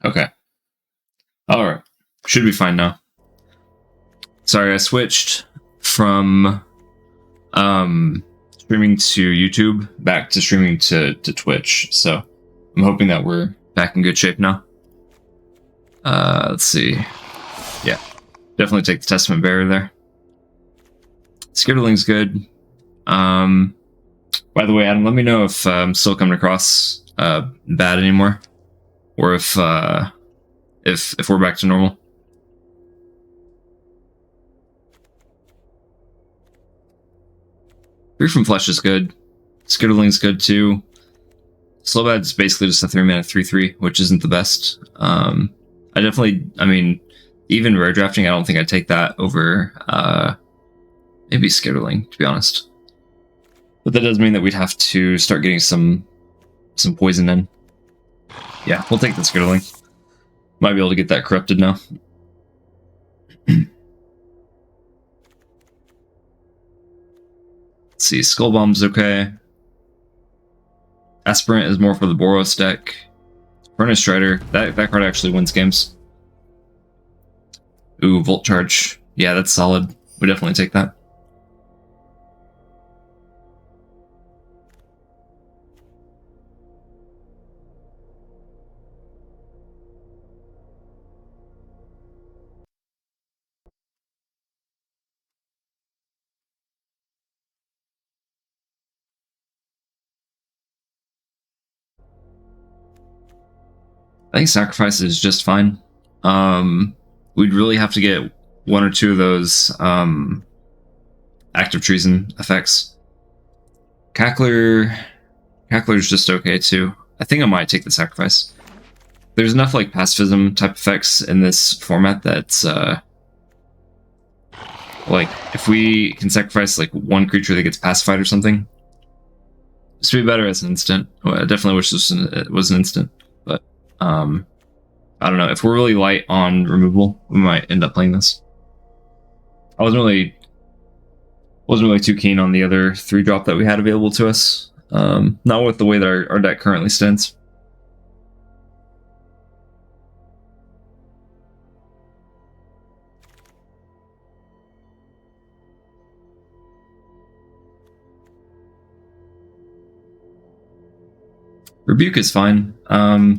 Okay. Alright. Should be fine now. Sorry, I switched from streaming to YouTube back to streaming to Twitch, so I'm hoping that we're back in good shape now. Let's see. Yeah, definitely take the Testament Bearer there. Skitterling's good. By the way, Adam, let me know if I'm still coming across bad anymore, or if we're back to normal. Free from Flesh is good. Skitterling's good too. Slowbad's basically just a 3-mana 3/3, which isn't the best. I mean, even rare drafting, I don't think I'd take that over maybe Skitterling, to be honest. But that does mean that we'd have to start getting some poison in. Yeah, we'll take the Skitterling. Might be able to get that corrupted now. Let's see, Skull Bomb's okay. Aspirant is more for the Boros deck. Furnace Strider, that card actually wins games. Ooh, Volt Charge. Yeah, that's solid. We definitely take that. I think Sacrifice is just fine. We'd really have to get 1 or 2 of those active treason effects. Cackler's just okay too. I think I might take the Sacrifice. There's enough like pacifism type effects in this format that's like if we can sacrifice like 1 creature that gets pacified or something, this would be better as an instant. Well, I definitely wish it was an instant, but I don't know. If we're really light on removal, we might end up playing this. I wasn't really too keen on the other 3-drop that we had available to us. Not with the way that our deck currently stands. Rebuke is fine. I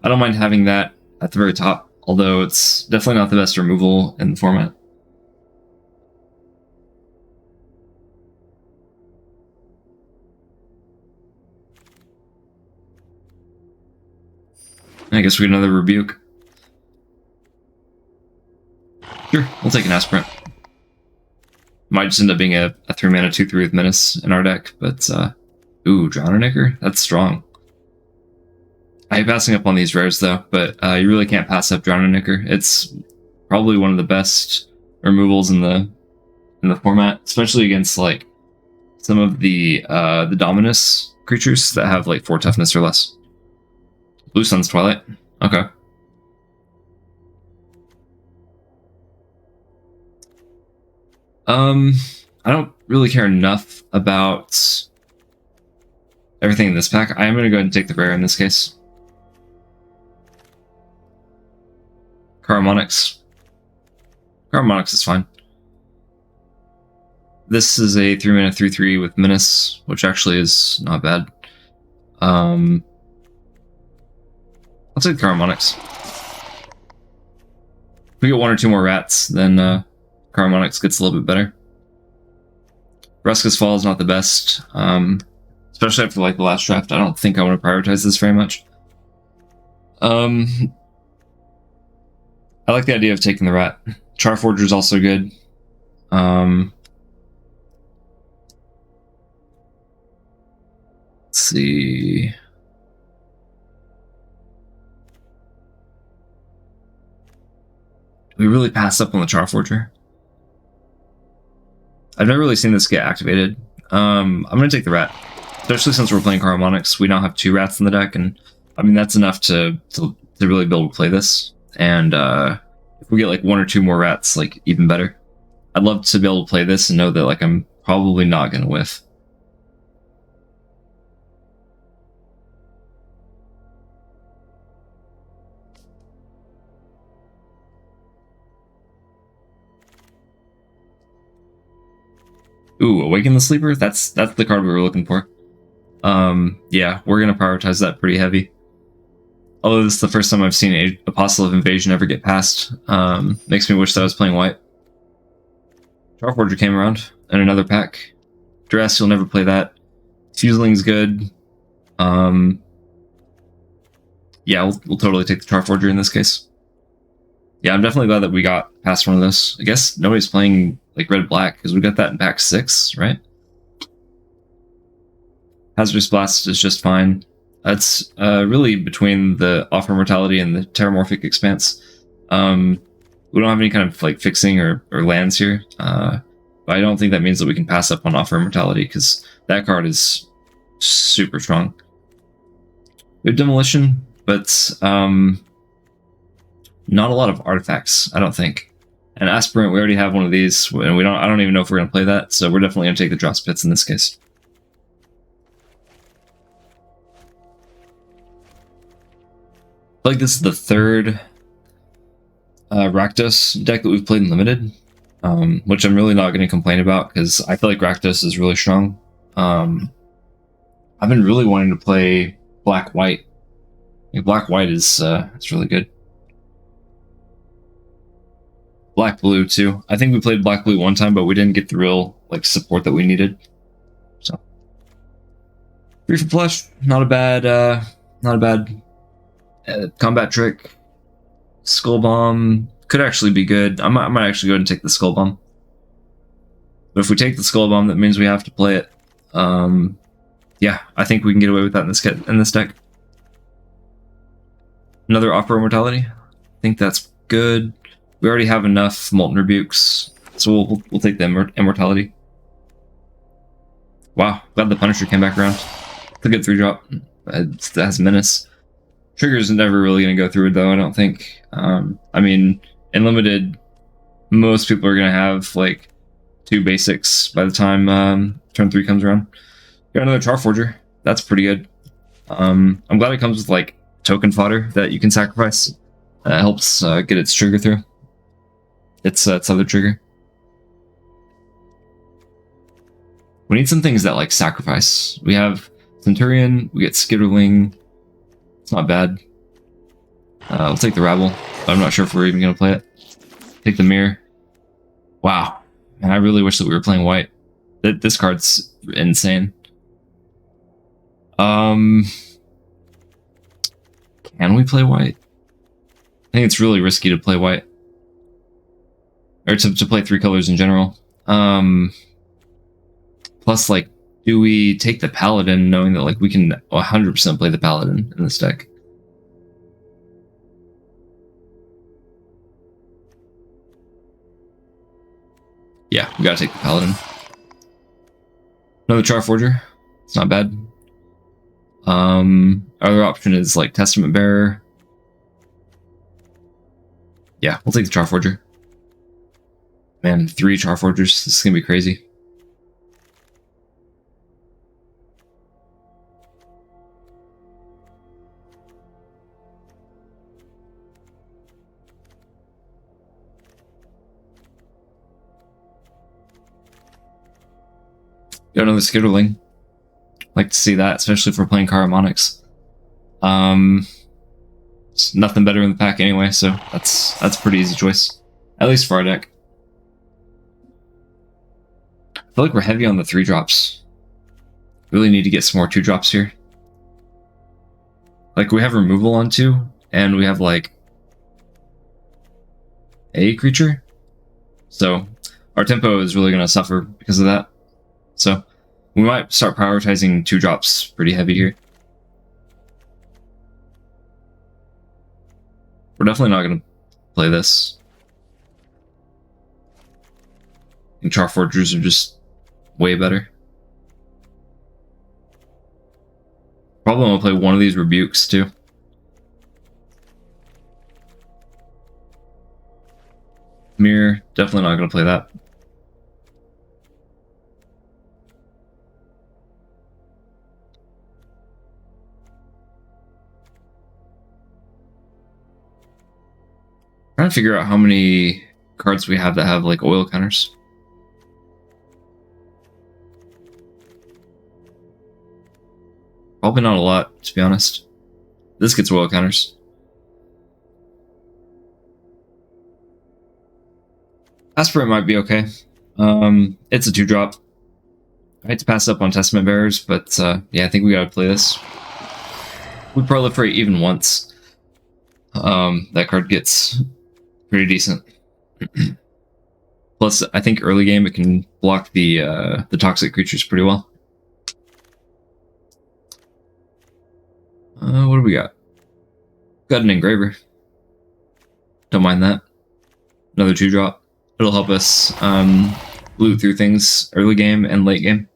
don't mind having that at the very top, although it's definitely not the best removal in the format. I guess we get another Rebuke. Sure, we'll take an Aspirant. Might just end up being a 3-mana 2/3 with Menace in our deck, but ooh, Drownernicker? That's strong. I hate passing up on these rares though, but you really can't pass up Drownernicker. It's probably one of the best removals in the format, especially against like some of the Dominus creatures that have like 4 toughness or less. Blue Sun's Twilight. Okay. I don't really care enough about everything in this pack. I am going to go ahead and take the rare in this case. Caramonyx. Caramonyx is fine. This is a 3-mana 3/3 with Menace, which actually is not bad. I'll take Caramonyx. If we get 1 or 2 more rats, then Caramonyx gets a little bit better. Ruska's Fall is not the best, especially after like the last draft. I don't think I want to prioritize this very much. I like the idea of taking the rat. Charforger is also good. Let's see. Do we really pass up on the Charforger? I've never really seen this get activated. I'm going to take the rat. Especially since we're playing Caramonyx, we now have 2 rats in the deck, and I mean that's enough to really be able to play this. And if we get like 1 or 2 more rats, like even better. I'd love to be able to play this and know that like I'm probably not going to whiff. Ooh, Awaken the Sleeper? That's the card we were looking for. Yeah, we're gonna prioritize that pretty heavy. Although this is the first time I've seen a Apostle of Invasion ever get passed. Makes me wish that I was playing white. Charforger came around, and another pack. Dress, you'll never play that. Fuseling's good. Yeah, we'll totally take the Charforger in this case. Yeah, I'm definitely glad that we got past one of those. I guess nobody's playing like red-black, because we got that in pack 6, right? Hazardous Blast is just fine. That's really between the Offer Mortality and the Terramorphic Expanse. We don't have any kind of like fixing or lands here. But I don't think that means that we can pass up on Offer Mortality, because that card is super strong. We have Demolition, but not a lot of artifacts, I don't think. And Aspirant, we already have one of these, and I don't even know if we're gonna play that, so we're definitely gonna take the Drop Spits in this case. I feel like this is the third Rakdos deck that we've played in Limited, which I'm really not going to complain about, because I feel like Rakdos is really strong. I've been really wanting to play Black-White. Black-White is really good. Black-Blue too. I think we played Black-Blue one time, but we didn't get the real like support that we needed. So 3 for Flesh, not a bad combat trick. Skull Bomb could actually be good. I might actually go ahead and take the Skull Bomb. But if we take the Skull Bomb, that means we have to play it. Yeah, I think we can get away with that in this deck. Another Offer Immortality. I think that's good. We already have enough Molten Rebukes, so we'll take the Immortality. Wow, glad the Punisher came back around. It's a good 3-drop. It has Menace. Trigger's never really going to go through it, though, I don't think. I mean, in Limited, most people are going to have, like, 2 basics by the time turn 3 comes around. Got another Charforger. That's pretty good. I'm glad it comes with, like, token fodder that you can sacrifice. Helps get its trigger through. Its other trigger. We need some things that, like, sacrifice. We have Centurion, we get Skitterling. It's not bad. We'll take the Rabble. I'm not sure if we're even going to play it. Take the Mirror. Wow. Man, I really wish that we were playing white. This card's insane. Can we play white? I think it's really risky to play white. Or to play 3 colors in general. Plus, like, do we take the Paladin knowing that, like, we can 100% play the Paladin in this deck? Yeah, we gotta take the Paladin. Another Charforger. It's not bad. Other option is, like, Testament Bearer. Yeah, we'll take the Charforger. Man, 3 Charforgers. This is gonna be crazy. Got another Skitterling. Like to see that, especially if we're playing Karamonics. It's nothing better in the pack anyway, so that's a pretty easy choice. At least for our deck. I feel like we're heavy on the 3-drops. Really need to get some more 2-drops here. Like, we have removal on 2, and we have, like, a creature. So, our tempo is really going to suffer because of that. So, we might start prioritizing 2-drops pretty heavy here. We're definitely not going to play this. I think Charforgers are just way better. Probably want to play one of these Rebukes, too. Mirror, definitely not going to play that. Trying to figure out how many cards we have that have, like, oil counters. Probably not a lot, to be honest. This gets oil counters. Aspirant might be okay. It's a 2-drop. I hate to pass up on Testament Bearers, but yeah, I think we gotta play this. We proliferate even once. That card gets pretty decent. Plus, I think early game it can block the toxic creatures pretty well. What do we got? Got an Engraver. Don't mind that. Another 2-drop. It'll help us loot through things early game and late game.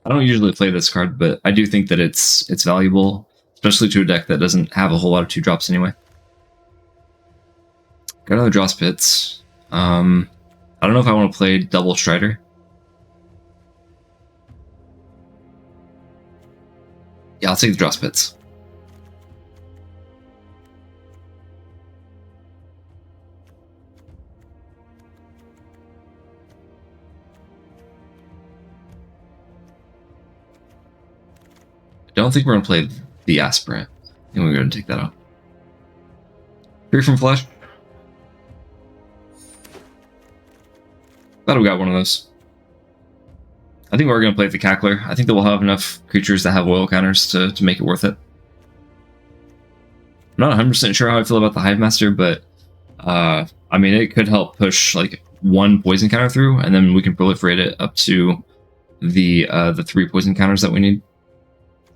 I don't usually play this card, but I do think that it's valuable, especially to a deck that doesn't have a whole lot of 2-drops anyway. Got another Draw Spits. I don't know if I want to play double Strider. Yeah, I'll take the Draw Spits. I don't think we're going to play the Aspirant. I think we're going to take that out. Free from Flesh. Glad we got one of those. I think we're going to play the Cackler. I think that we'll have enough creatures that have oil counters to make it worth it. I'm not 100% sure how I feel about the Hive Master, but I mean, it could help push like 1 poison counter through, and then we can proliferate it up to the 3 poison counters that we need.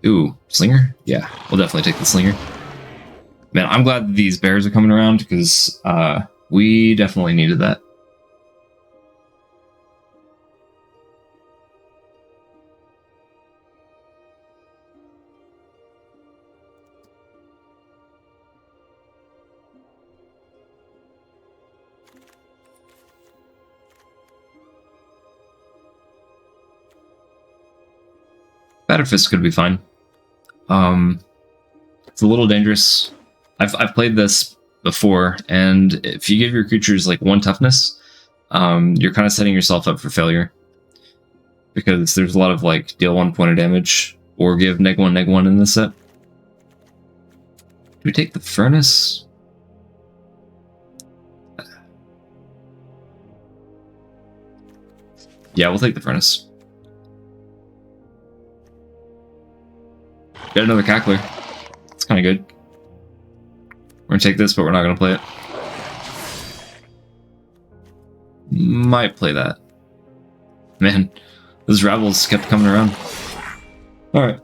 Ooh, Slinger? Yeah, we'll definitely take the Slinger. Man, I'm glad these bears are coming around, because we definitely needed that. Batterfist could be fine. It's a little dangerous. I've played this before, and if you give your creatures like 1 toughness, you're kind of setting yourself up for failure. Because there's a lot of like deal 1 point of damage, or give -1/-1 in this set. Do we take the Furnace? Yeah, we'll take the Furnace. Got another Cackler. It's kind of good. We're gonna take this, but we're not gonna play it. Might play that. Man, those Rabbles kept coming around. Alright.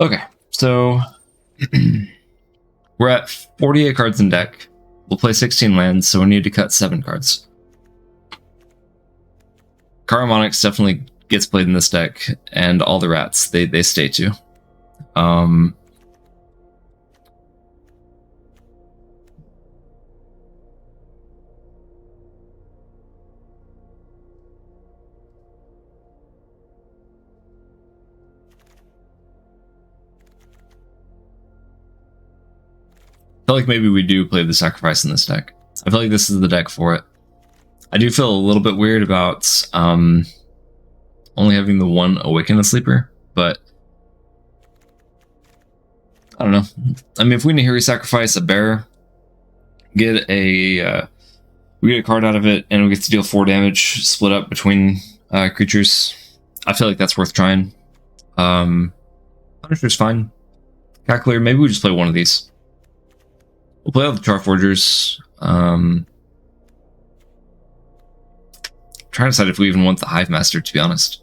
Okay, so we're at 48 cards in deck. We'll play 16 lands, so we need to cut 7 cards. Karamonyx definitely gets played in this deck, and all the rats, they stay too. I feel like maybe we do play the Sacrifice in this deck. I feel like this is the deck for it. I do feel a little bit weird about only having the 1 Awaken the Sleeper, but I don't know. I mean, if we Nahiri Sacrifice a bear, get a we get a card out of it, and we get to deal 4 damage split up between creatures, I feel like that's worth trying. Punisher's fine. Cackler, maybe we just play one of these. We'll play all the Charforgers. Trying to decide if we even want the Hive Master, to be honest.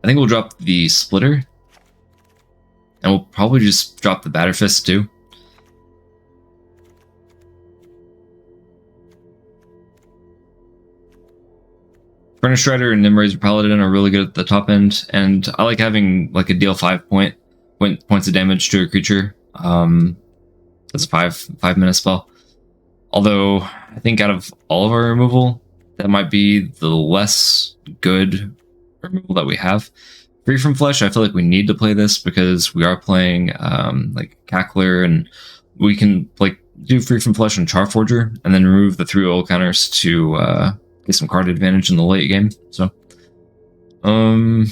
I think we'll drop the Splitter. And we'll probably just drop the Batterfist too. Furnace Shredder and Nimrazer Paladin are really good at the top end, and I like having like a deal 5 points of damage to a creature. That's a 5-minute spell. Although I think out of all of our removal, that might be the less good removal that we have. Free from Flesh, I feel like we need to play this because we are playing like Cackler, and we can like do Free from Flesh on Charforger and then remove the 3 oil counters to get some card advantage in the late game. So I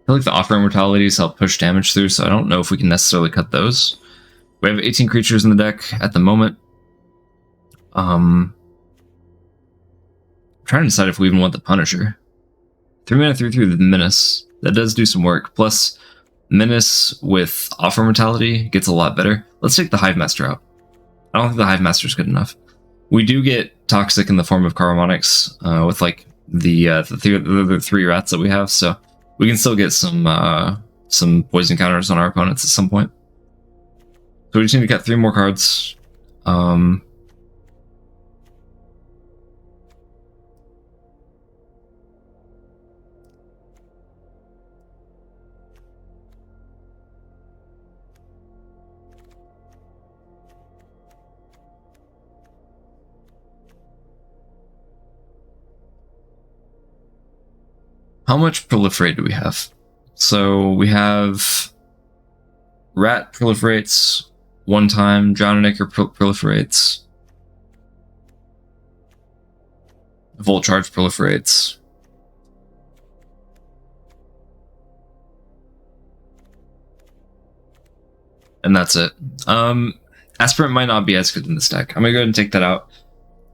feel like the Offer Immortalities help push damage through, so I don't know if we can necessarily cut those. We have 18 creatures in the deck at the moment. I'm trying to decide if we even want the Punisher. 3-mana 3/3 with Menace. That does do some work. Plus, Menace with Offer Mortality gets a lot better. Let's take the Hive Master out. I don't think the Hive Master is good enough. We do get Toxic in the form of Carbonics with like the 3 rats that we have, so we can still get some poison counters on our opponents at some point. So we just need to get 3 more cards. How much Proliferate do we have? So we have Rat proliferates 1 time, Drowning-Acre proliferates, Volt Charge proliferates. And that's it. Aspirant might not be as good in this deck. I'm gonna go ahead and take that out.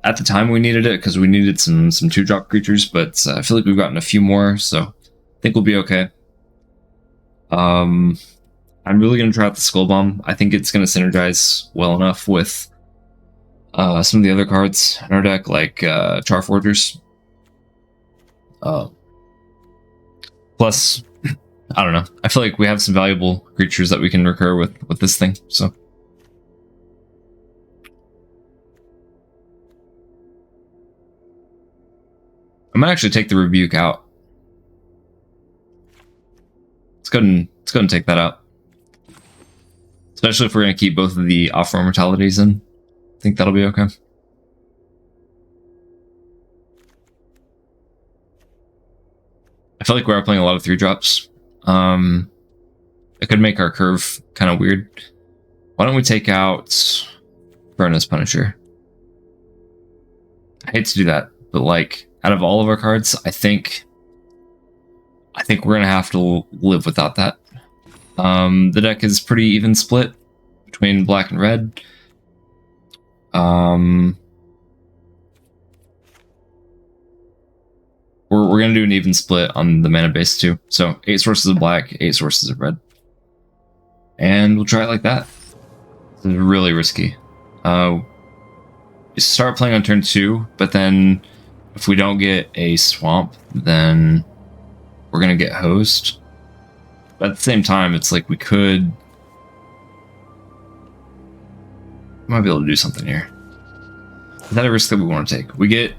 At the time we needed it because we needed some 2-drop creatures, but I feel like we've gotten a few more, so I think we'll be okay. I'm really going to try out the Skull Bomb. I think it's going to synergize well enough with some of the other cards in our deck, like Charforgers. Plus, I don't know. I feel like we have some valuable creatures that we can recur with this thing, so... I might actually take the Rebuke out. Let's go and take that out. Especially if we're going to keep both of the Offer Immortalities in. I think that'll be okay. I feel like we are playing a lot of 3-drops. It could make our curve kind of weird. Why don't we take out Furnace Punisher? I hate to do that, but like... out of all of our cards, I think we're gonna have to live without that. The deck is pretty even split between black and red. We're gonna do an even split on the mana base too. So 8 sources of black, 8 sources of red, and we'll try it like that. This is really risky. We start playing on turn 2, but then. If we don't get a swamp, then we're going to get hosed. But at the same time, it's like we might be able to do something here. Is that a risk that we want to take? We get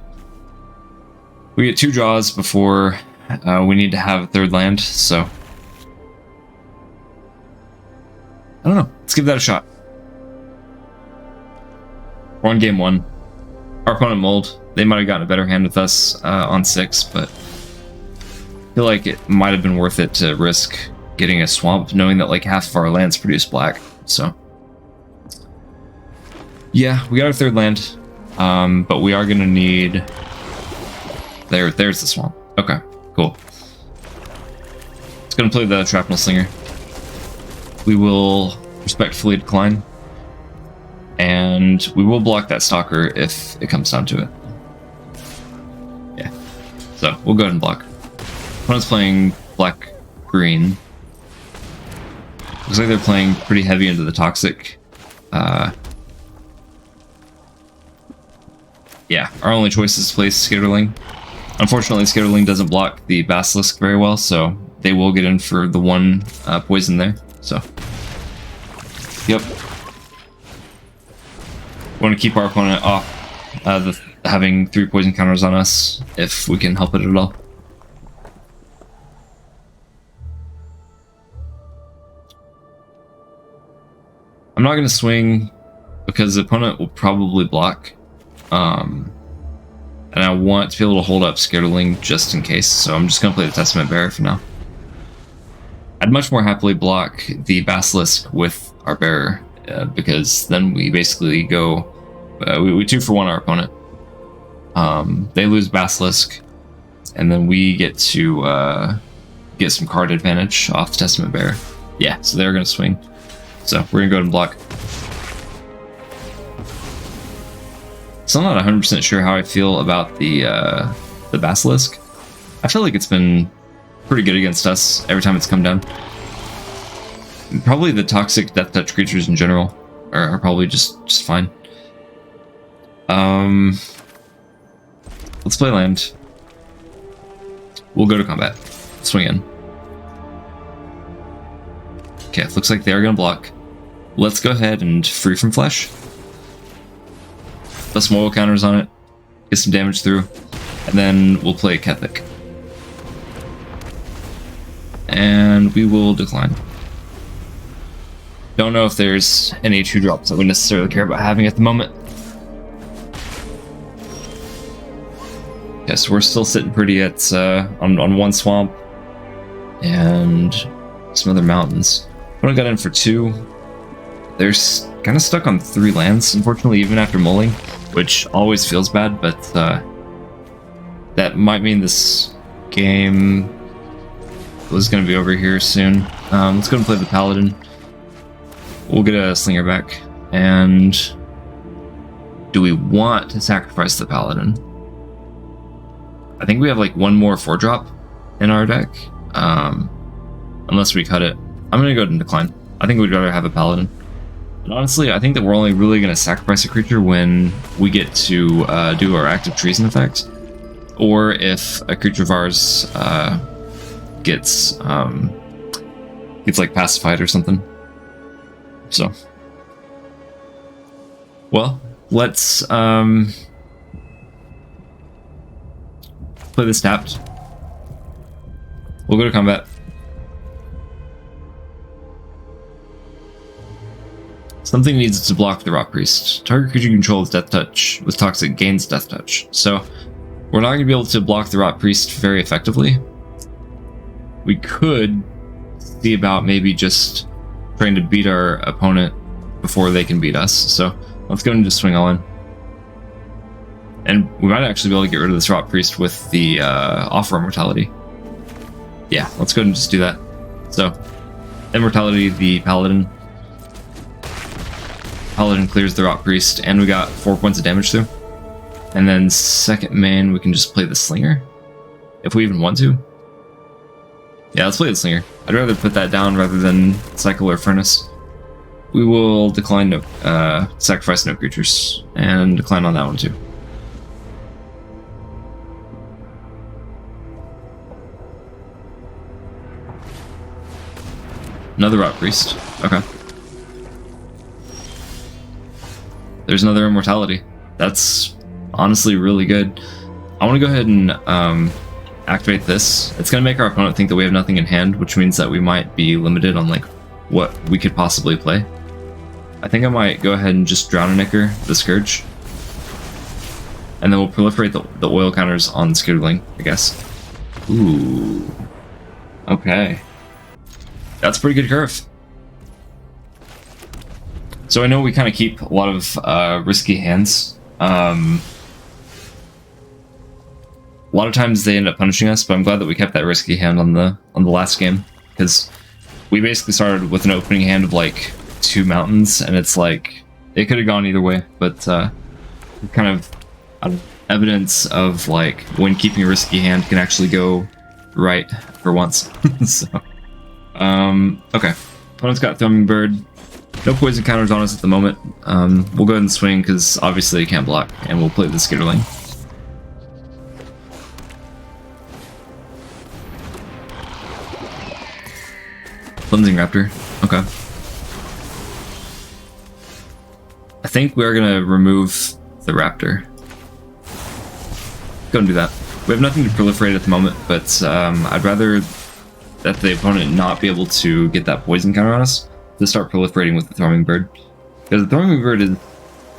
2 draws before we need to have a 3rd land, so... I don't know. Let's give that a shot. We're on game 1. Our opponent mulled. They might have gotten a better hand with us on 6, but I feel like it might have been worth it to risk getting a swamp, knowing that like half of our lands produce black. So yeah, we got our 3rd land, but we are gonna need. There's the swamp. Okay, cool. It's gonna play the Shrapnel Slinger. We will respectfully decline, and we will block that Stalker if it comes down to it. Yeah, so we'll go ahead and block. Opponent's playing black-green. Looks like they're playing pretty heavy into the Toxic. Yeah, our only choice is to play Skitterling. Unfortunately, Skitterling doesn't block the Basilisk very well, so they will get in for the 1 poison there. So, yep. We want to keep our opponent off having 3 poison counters on us if we can help it at all. I'm not going to swing because the opponent will probably block. And I want to be able to hold up Skitterling just in case, so I'm just going to play the Testament Bearer for now. I'd much more happily block the Basilisk with our Bearer, because then we basically go... we 2-for-1 our opponent. They lose Basilisk, and then we get to get some card advantage off the Testament Bearer. Yeah, so they're going to swing. So we're going to go ahead and block. So I'm not 100% sure how I feel about the Basilisk. I feel like it's been pretty good against us every time it's come down. Probably the toxic Death Touch creatures in general are probably just fine. Let's play land. We'll go to combat. Swing in. Okay, it looks like they are going to block. Let's go ahead and free from flesh. Put some oil counters on it. Get some damage through. And then we'll play Kethic. And we will decline. Don't know if there's any 2-drops that we necessarily care about having at the moment. Okay, so we're still sitting pretty at on 1 swamp and some other mountains. When I got in for 2, they're kind of stuck on 3 lands, unfortunately, even after mulling, which always feels bad, but that might mean this game was going to be over here soon. Let's go and play the Paladin. We'll get a Slinger back. And do we want to sacrifice the Paladin? I think we have like 1 more 4-drop in our deck, unless we cut it. I'm going to go ahead and decline. I think we'd rather have a Paladin. And honestly, I think that we're only really going to sacrifice a creature when we get to do our active treason effect, or if a creature of ours gets like pacified or something. So, well, let's play this tapped. We'll go to combat. Something needs to block the Rot Priest. Target creature you control with Death Touch with Toxic gains Death Touch. So we're not going to be able to block the Rot Priest very effectively. We could see about maybe just trying to beat our opponent before they can beat us. So let's go and just swing all in. And we might actually be able to get rid of this Rot Priest with the Offer Immortality. Yeah, let's go ahead and just do that. So, Immortality, the Paladin. Paladin clears the Rot Priest, and we got 4 points of damage through. And then second main, we can just play the Slinger, if we even want to. Yeah, let's play the Slinger. I'd rather put that down rather than Cycle or Furnace. We will decline no, sacrifice no creatures, and decline on that one too. Another Rot Priest. Okay. There's another Immortality. That's honestly really good. I want to go ahead and activate this. It's going to make our opponent think that we have nothing in hand, which means that we might be limited on like what we could possibly play. I think I might go ahead and just Drownenicker the Scourge. And then we'll proliferate the oil counters on Skitterling, I guess. Ooh. Okay. That's a pretty good curve. So I know we kind of keep a lot of risky hands. A lot of times they end up punishing us, but I'm glad that we kept that risky hand on the last game, because we basically started with an opening hand of like 2 mountains, and it's like it could have gone either way. But kind of evidence of like when keeping a risky hand can actually go right for once. So, okay, opponent's got Thrumming Bird. No poison counters on us at the moment. We'll go ahead and swing because obviously you can't block, and we'll play the Skitterling. Cleansing Raptor. Okay. I think we're gonna remove the raptor. Go and do that. We have nothing to proliferate at the moment, but I'd rather that the opponent not be able to get that poison counter on us to start proliferating with the Thrumming Bird. Because the Thrumming Bird is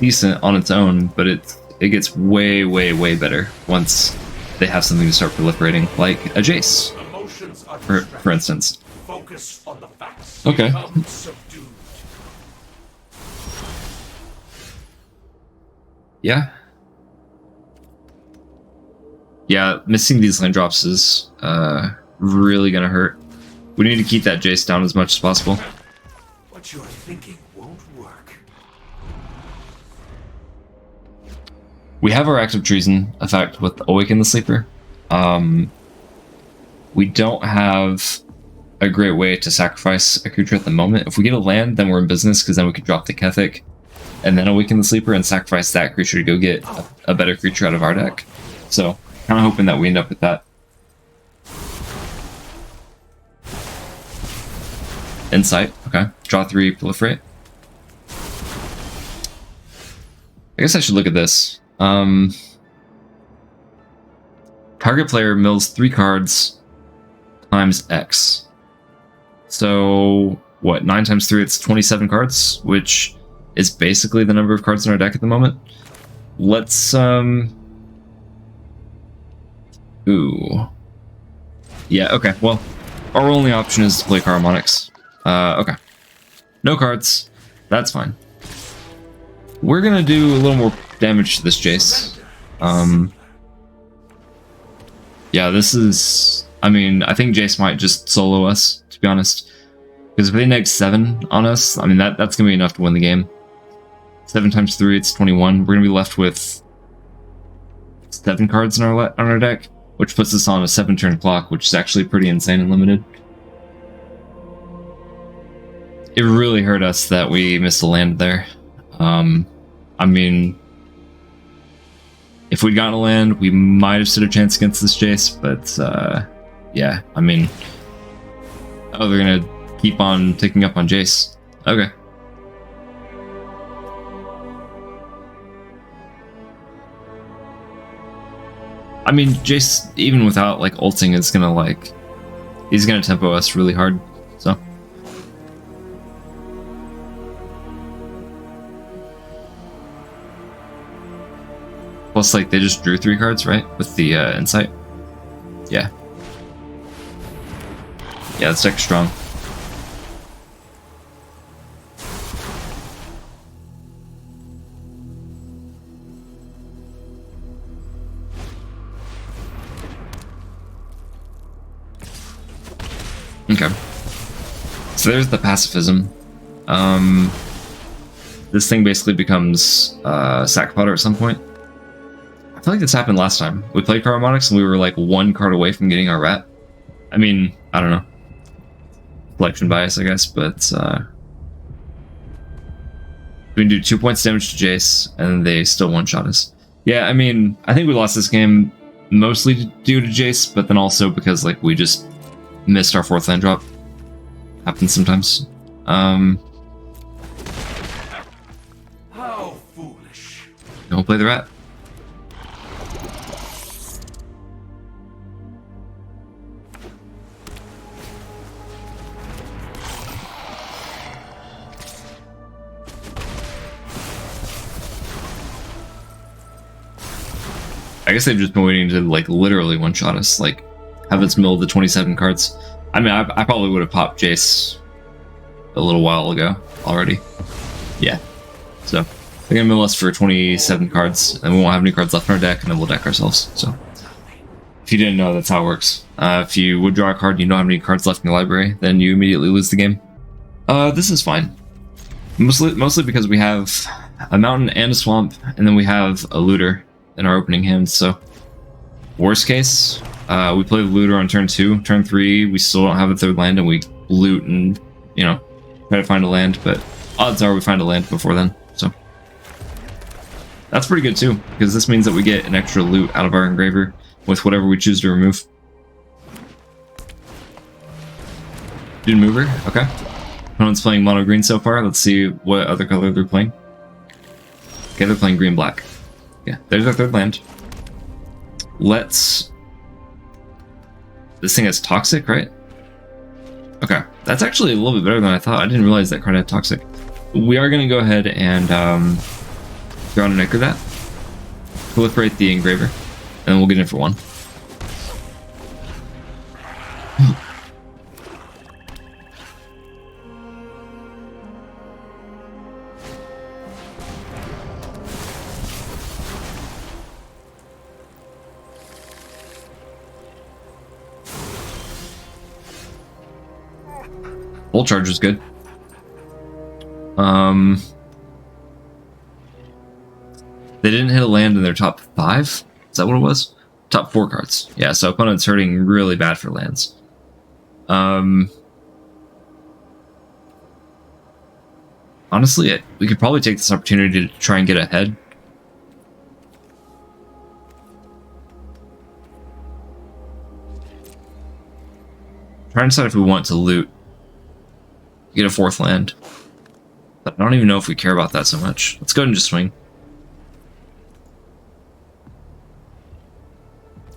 decent on its own, but it gets way, way, way better once they have something to start proliferating, like a Jace, for instance. Focus on the facts. Okay. Yeah. Yeah, missing these land drops is really gonna hurt. We need to keep that Jace down as much as possible. What you're thinking won't work. We have our active treason effect with Awaken the Sleeper. We don't have a great way to sacrifice a creature at the moment. If we get a land, then we're in business, because then we could drop the Kethic and then Awaken the Sleeper and sacrifice that creature to go get a better creature out of our deck. So, kind of hoping that we end up with that. Insight, okay. Draw 3, proliferate. I guess I should look at this. Target player mills 3 cards times X. So, what, 9 times 3, it's 27 cards, which is basically the number of cards in our deck at the moment. Let's, ooh. Yeah, okay, well, our only option is to play Harmonics. Okay. No cards. That's fine. We're gonna do a little more damage to this Jace. Yeah, this is... I mean, I think Jace might just solo us, to be honest. Because if they neg 7 on us, I mean, that's going to be enough to win the game. 7 times 3, it's 21. We're going to be left with 7 cards on our deck, which puts us on a 7-turn clock, which is actually pretty insane and limited. It really hurt us that we missed a land there. I mean... if we'd gotten a land, we might have stood a chance against this Jace, but, yeah, I mean... oh, they're gonna keep on ticking up on Jace. Okay. I mean, Jace, even without, like, ulting, is gonna, like... he's gonna tempo us really hard, so... plus, like, they just drew 3 cards, right? With the Insight? Yeah. Yeah, this deck's strong. Okay. So there's the pacifism. This thing basically becomes sack fodder at some point. I feel like this happened last time. We played Harmonics and we were like 1 card away from getting our rat. I mean, I don't know. Selection bias, I guess, but we can do 2 points damage to Jace and they still one-shot us. Yeah, I mean, I think we lost this game mostly due to Jace, but then also because like we just missed our 4th land drop. Happens sometimes. How foolish. Don't play the rat. I guess they've just been waiting to, like, literally one-shot us, like, have us mill the 27 cards. I mean, I probably would have popped Jace a little while ago already. Yeah. So, they're gonna mill us for 27 cards, and we won't have any cards left in our deck, and then we'll deck ourselves, so. If you didn't know, that's how it works. If you would draw a card and you don't have any cards left in the library, then you immediately lose the game. This is fine. Mostly because we have a mountain and a swamp, and then we have a looter in our opening hand, so worst case, we play the looter on turn 2. Turn 3, we still don't have a 3rd land, and we loot and, you know, try to find a land, but odds are we find a land before then, so. That's pretty good too, because this means that we get an extra loot out of our engraver with whatever we choose to remove. Dude mover, okay. Opponent's playing mono green so far, let's see what other color they're playing. Okay, they're playing green-black. Yeah, there's our third land. Let's... This thing has Toxic, right? Okay, that's actually a little bit better than I thought. I didn't realize that card had Toxic. We are going to go ahead and draw an Anchor that. Proliferate the Engraver, and then we'll get in for one. Full charge is good. They didn't hit a land in their top 5? Is that what it was? Top 4 cards. Yeah, so opponent's hurting really bad for lands. Honestly, we could probably take this opportunity to try and get ahead. Try and decide if we want to loot. Get a 4th land. But I don't even know if we care about that so much. Let's go ahead and just swing.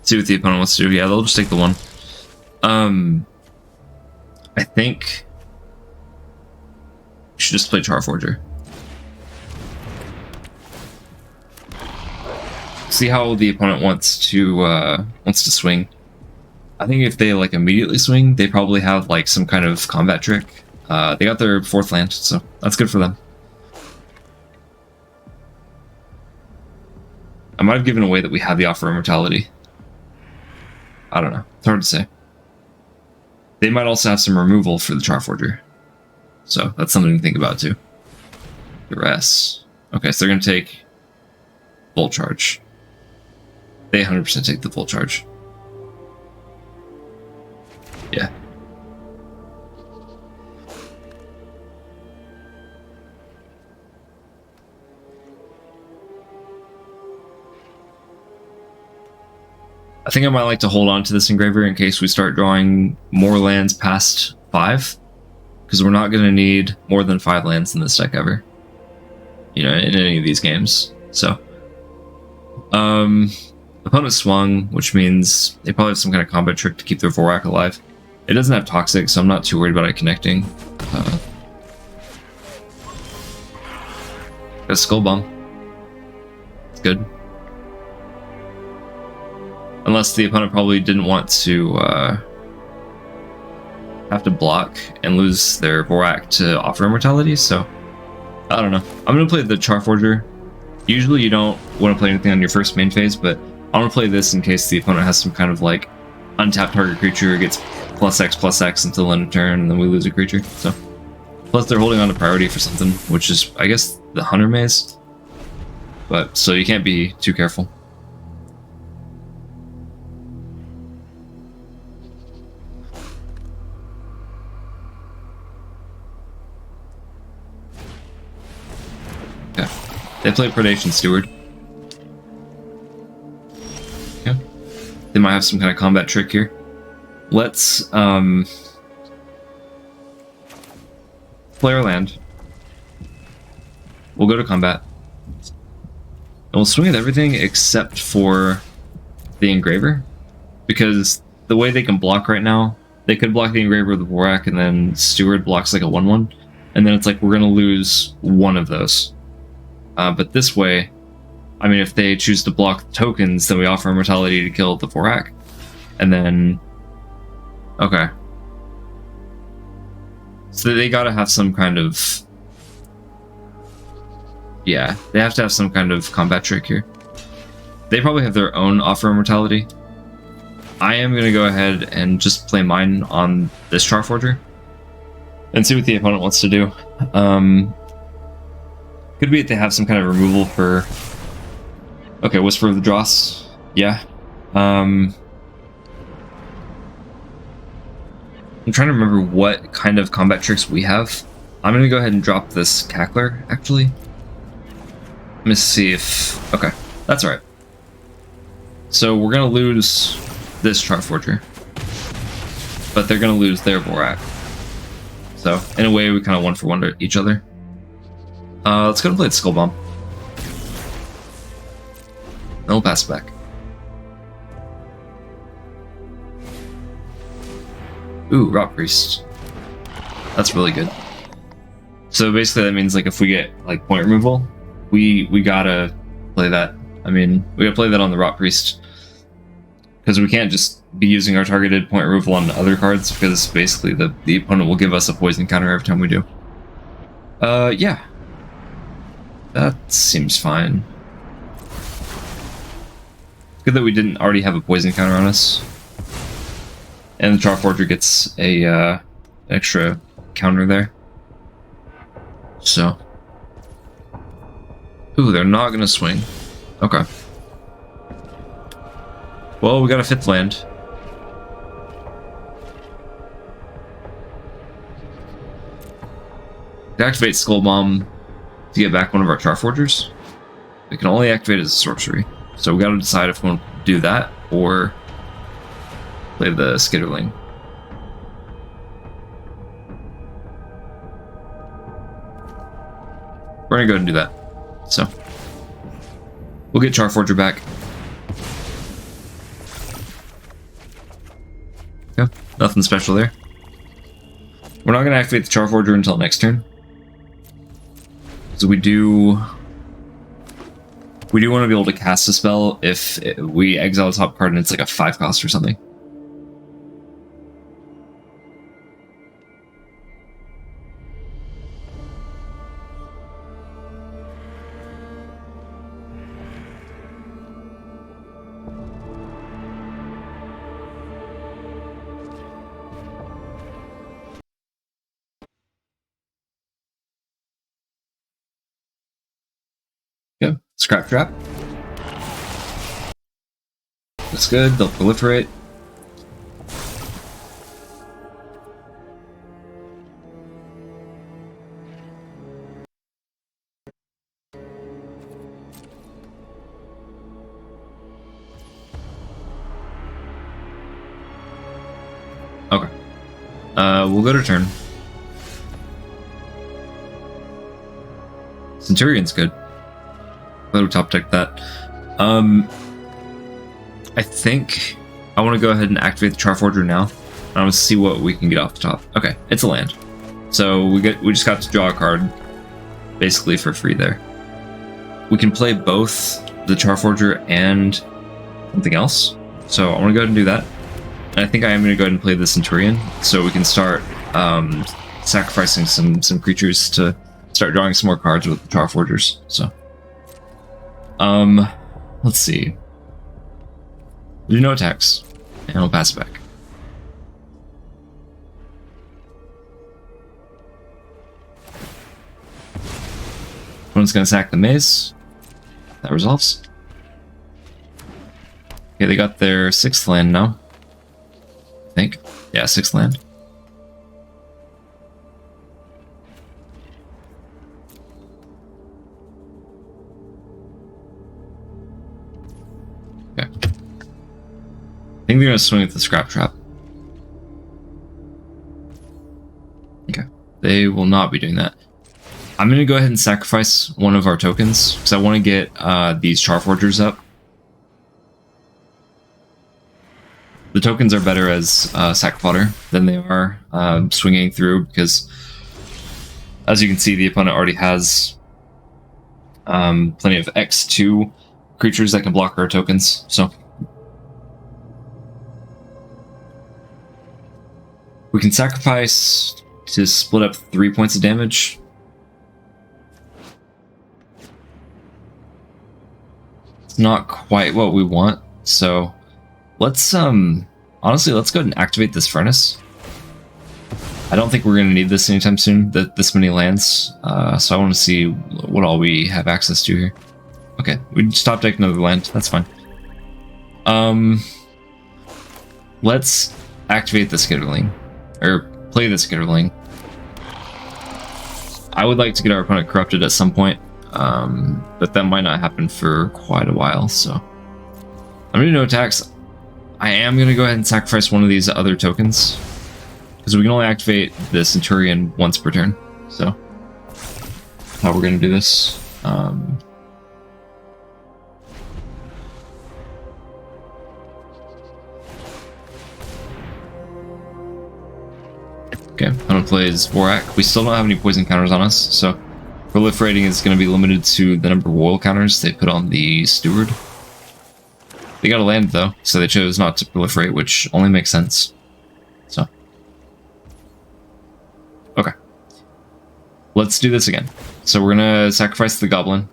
See what the opponent wants to do. Yeah, they'll just take the 1. I think we should just play Charforger. See how the opponent wants to swing. I think if they like immediately swing, they probably have like some kind of combat trick. They got their 4th land, so that's good for them. I might have given away that we have the Offer of Immortality. I don't know. It's hard to say. They might also have some removal for the Charforger. So that's something to think about too. The rest. Okay, so they're going to take full charge. They 100% take the full charge. Yeah. I think I might like to hold on to this Engraver in case we start drawing more lands past 5. Because we're not going to need more than 5 lands in this deck ever. You know, in any of these games. So. Opponent swung, which means they probably have some kind of combat trick to keep their Vorak alive. It doesn't have Toxic, so I'm not too worried about it connecting. Got a Skull Bomb. It's good. Unless the opponent probably didn't want to have to block and lose their Vorak to Offer Immortality, so I don't know. I'm going to play the Charforger. Usually you don't want to play anything on your first main phase, but I'm going to play this in case the opponent has some kind of like untapped target creature, gets +X until end of turn, and then we lose a creature. So, plus they're holding on to priority for something, which is, I guess, the Hunter Maze. But, so you can't be too careful. Okay. They play Predation Steward. Okay. They might have some kind of combat trick here. Let's play our land. We'll go to combat. And we'll swing at everything except for the Engraver. Because the way they can block right now, they could block the Engraver with the Vorak, and then Steward blocks like a 1/1. And then it's like we're going to lose one of those. But this way, I mean, if they choose to block tokens, then we offer Immortality to kill the Vorak. And then... Okay. So they gotta have some kind of... Yeah, they have to have some kind of combat trick here. They probably have their own Offer Immortality. I am gonna go ahead and just play mine on this Charforger. And see what the opponent wants to do. Could be that they have some kind of removal for... Okay, Whisper of the Dross. Yeah. I'm trying to remember what kind of combat tricks we have. I'm going to go ahead and drop this Cackler, actually. Let me see if... Okay, that's alright. So we're going to lose this Charforger. But they're going to lose their Vorak. So, in a way, we kind of 1-for-1 to each other. Let's go and play the Skull Bomb. we'll pass it back. Ooh, Rot Priest. That's really good. So basically that means like if we get like point removal, we gotta play that. I mean, we gotta play that on the Rot Priest. Because we can't just be using our targeted point removal on other cards, because basically the opponent will give us a poison counter every time we do. Yeah. That seems fine. Good that we didn't already have a poison counter on us. And the Charforger gets a extra counter there. So. Ooh, they're not gonna swing. Okay. Well, we got a 5th land. To activate Skull Bomb to get back one of our Charforgers. We can only activate it as a sorcery. So we gotta decide if we want to do that or play the Skitterling. We're gonna go ahead and do that. So we'll get Charforger back. Yeah, nothing special there. We're not gonna activate the Charforger until next turn. So we do want to be able to cast a spell if we exile a top card and it's like a 5 cost or something. Yeah, Scrap Trap. That's good, they'll proliferate. Okay. We'll go to turn. Centurion's good. Let me top deck that. I think I want to go ahead and activate the Charforger now. I want to see what we can get off the top. Okay, it's a land. So we just got to draw a card basically for free there. We can play both the Charforger and something else. So I want to go ahead and do that. And I think I am going to go ahead and play the Centurion so we can start sacrificing some creatures to start drawing some more cards with the Charforgers. So let's see. Do no attacks, and we'll pass it back. One's gonna sack the maze. That resolves. Okay, they got their 6th land now. I think. Yeah, 6th land. Okay. I think they're gonna swing at the Scrap Trap. Okay. They will not be doing that. I'm gonna go ahead and sacrifice one of our tokens because I want to get these Charforgers up. The tokens are better as sack fodder than they are swinging through because, as you can see, the opponent already has plenty of X2 creatures that can block our tokens. So we can sacrifice to split up 3 points of damage. It's not quite what we want, so let's honestly, let's go ahead and activate this furnace. I don't think we're going to need this anytime soon, this many lands, so I want to see what all we have access to here. Okay, we just top deck another land, that's fine. Let's activate the Skitterling, or play the Skitterling. I would like to get our opponent corrupted at some point, but that might not happen for quite a while, so I'm going to do no attacks. I am going to go ahead and sacrifice one of these other tokens, because we can only activate the Centurion once per turn, so how we're going to do this. Okay, opponent plays Vorak. We still don't have any poison counters on us, so proliferating is going to be limited to the number of oil counters they put on the steward. They got a land though, so they chose not to proliferate, which only makes sense. So, okay, let's do this again. So we're gonna sacrifice the goblin.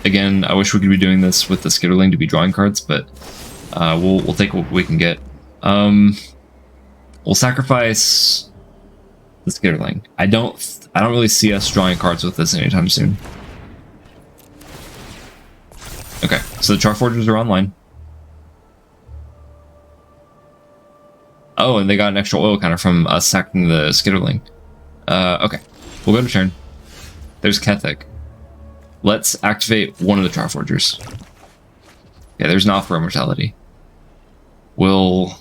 Again, I wish we could be doing this with the skitterling to be drawing cards, but we'll take what we can get. We'll sacrifice the skitterling. I don't really see us drawing cards with this anytime soon. Okay, so the Charforgers are online. Oh, and they got an extra oil counter from us sacking the skitterling. Okay, we'll go to turn. There's Kethic. Let's activate one of the Charforgers. Yeah, there's an offer immortality. We'll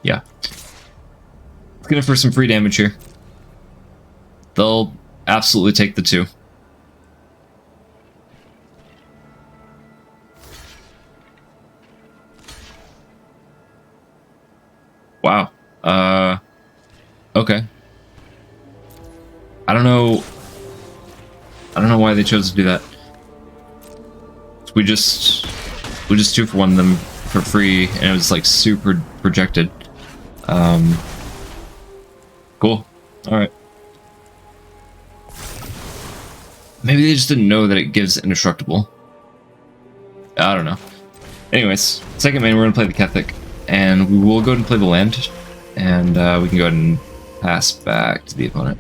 yeah. Let's get it for some free damage here. They'll absolutely take the 2. Wow. Okay. I don't know why they chose to do that. We just 2-for-1 them for free, and it was like super projected. Cool. Alright. Maybe they just didn't know that it gives indestructible. I don't know. Anyways, second main, we're gonna play the Kethic, and we will go ahead and play the land, and we can go ahead and pass back to the opponent.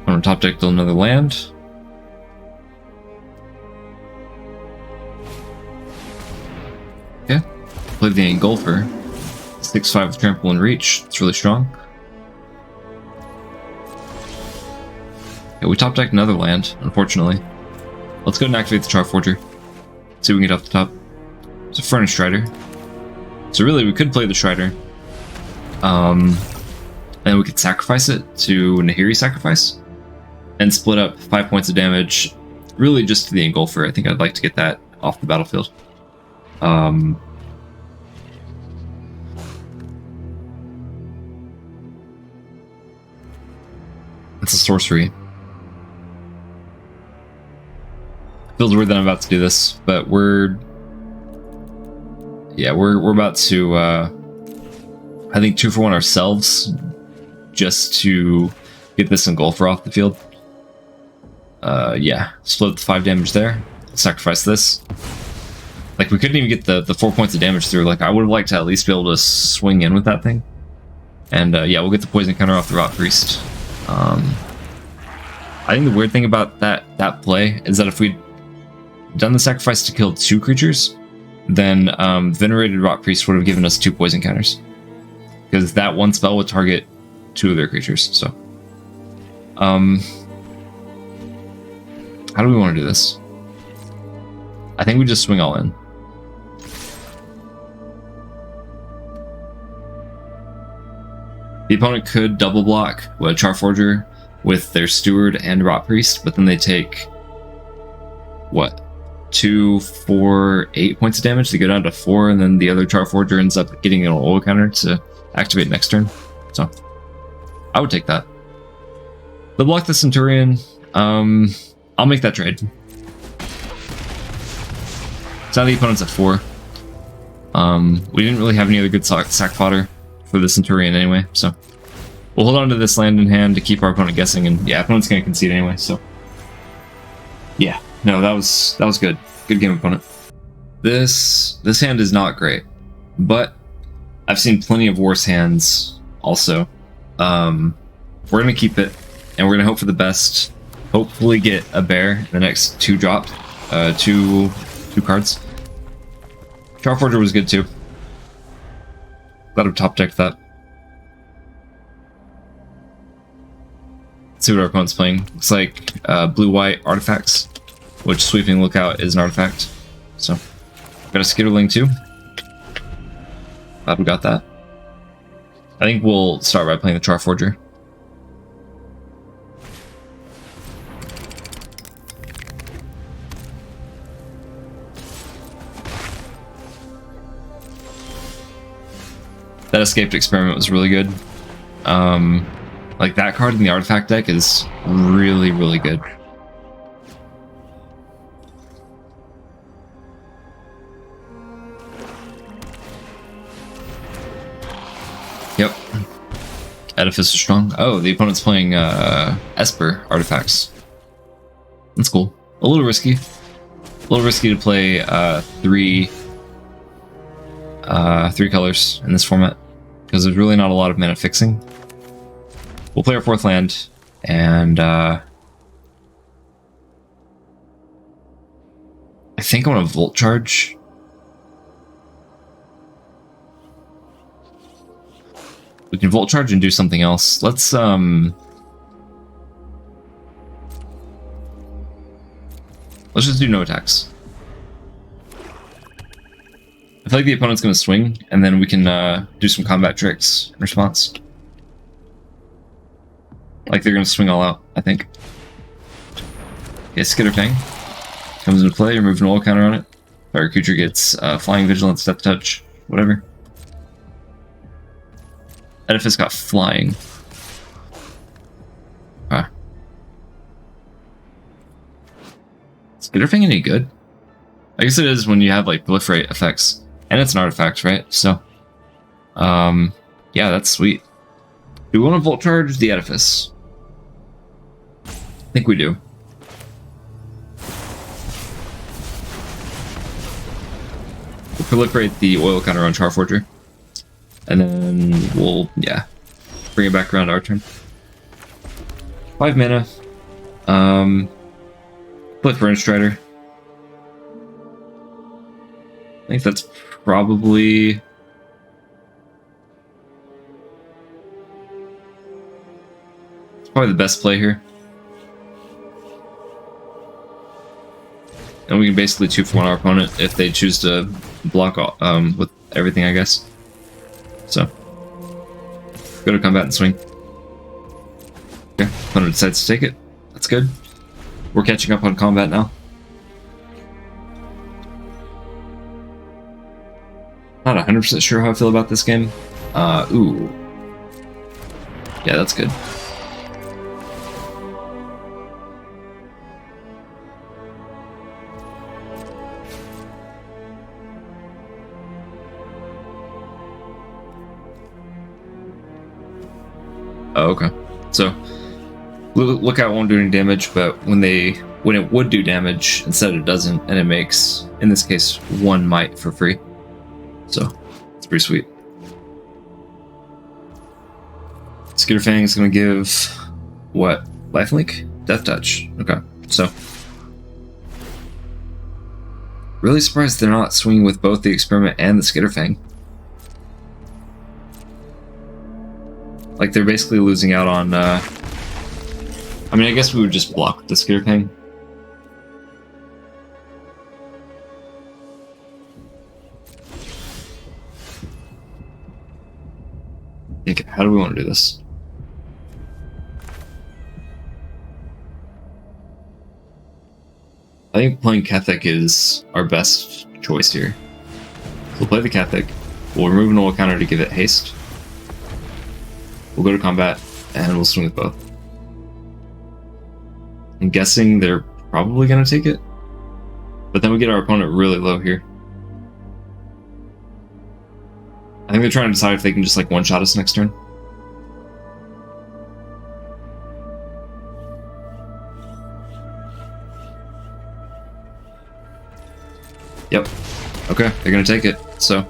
On top deck, till another land. Okay. Play the Engulfer. 6/5 with trample and reach. It's really strong. Okay, we top decked another land, unfortunately. Let's go and activate the Charforger. See if we can get off the top. It's a Furnace Strider. So really, we could play the Strider. And we could sacrifice it to Nahiri Sacrifice. And split up 5 points of damage, really just to the Engulfer. I think I'd like to get that off the battlefield. It's a sorcery. Feels weird that I'm about to do this, but we're about to I think 2-for-1 ourselves just to get this Engulfer off the field. Yeah, split the 5 damage there. Sacrifice this. Like, we couldn't even get the 4 points of damage through. Like, I would have liked to at least be able to swing in with that thing. And yeah, we'll get the poison counter off the Rot Priest. I think the weird thing about that play is that if we'd done the sacrifice to kill 2 creatures, then Venerated Rot Priest would have given us 2 poison counters. Because that one spell would target 2 of their creatures, so. How do we want to do this? I think we just swing all in. The opponent could double block a Charforger with their Steward and Rot Priest, but then they take, what, 2, 4, 8 points of damage. They go down to 4, and then the other Charforger ends up getting an oil counter to activate next turn. So, I would take that. They'll block the Centurion. I'll make that trade. So now the opponent's at 4. We didn't really have any other good sack fodder for the Centurion anyway, so we'll hold on to this land in hand to keep our opponent guessing, and yeah, opponent's gonna concede anyway, so yeah, no, that was good. Good game, opponent. This hand is not great, but I've seen plenty of worse hands also. We're gonna keep it, and we're gonna hope for the best. Hopefully get a bear in the next 2 drops. Two cards. Charforger was good too. Glad we top decked that. Let's see what our opponent's playing. Looks like blue-white artifacts, which Sweeping Lookout is an artifact. So, got a Skitterling too. Glad we got that. I think we'll start by playing the Charforger. That escaped experiment was really good. Like that card in the artifact deck is really, really good. Yep. Edifice is strong. Oh, the opponent's playing Esper Artifacts. That's cool. A little risky. A little risky to play three colors in this format because there's really not a lot of mana fixing. We'll play our 4th land and I think I'm gonna Volt Charge. We can Volt Charge and do something else. Let's just do no attacks. I feel like the opponent's going to swing, and then we can do some combat tricks in response. Like they're going to swing all out, I think. Okay, Skitter Fang comes into play, remove an oil counter on it. Our creature gets Flying Vigilance, Death Touch, whatever. Edifice got Flying. Ah. Skitter Fang any good? I guess it is when you have like proliferate effects. And it's an artifact, right? So, yeah, that's sweet. Do we want to Volt Charge the Edifice? I think we do. We'll proliferate the oil counter on Charforger. And then we'll, yeah, bring it back around to our turn. 5 mana. Play Furnace Strider. I think that's probably... It's probably the best play here. And we can basically 2-for-1 our opponent if they choose to block with everything, I guess. So, go to combat and swing. Okay, opponent decides to take it. That's good. We're catching up on combat now. Not 100% sure how I feel about this game. Ooh. Yeah, that's good. Oh, okay. So, Lookout won't do any damage, but when it would do damage, instead it doesn't, and it makes, in this case, 1 might for free. So, it's pretty sweet. Skitter Fang is going to give, what? Lifelink? Death Touch. Okay, so. Really surprised they're not swinging with both the Experiment and the Skitter Fang. Like, they're basically losing out on, I mean, I guess we would just block the Skitter Fang. Okay, how do we want to do this? I think playing Kethek is our best choice here. So we'll play the Kethek, we'll remove an oil counter to give it haste. We'll go to combat, and we'll swing with both. I'm guessing they're probably going to take it. But then we get our opponent really low here. I think they're trying to decide if they can just like one-shot us next turn. Yep. Okay, they're gonna take it, so.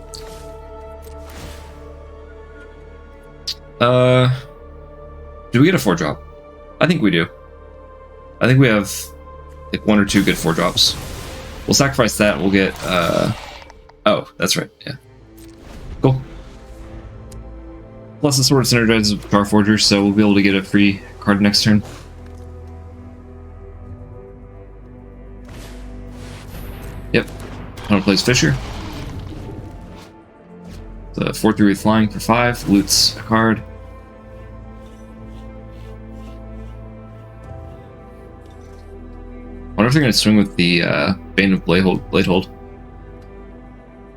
Do we get a 4-drop? I think we do. I think we have like 1 or 2 good 4-drops. We'll sacrifice that and we'll get, oh, that's right, yeah. Cool. Plus the sword synergizes with Charforger, so we'll be able to get a free card next turn. Yep. Opponent plays Fisher. The 4/3 with flying for 5, loots a card. Wonder if they're going to swing with the Bane of Bladehold.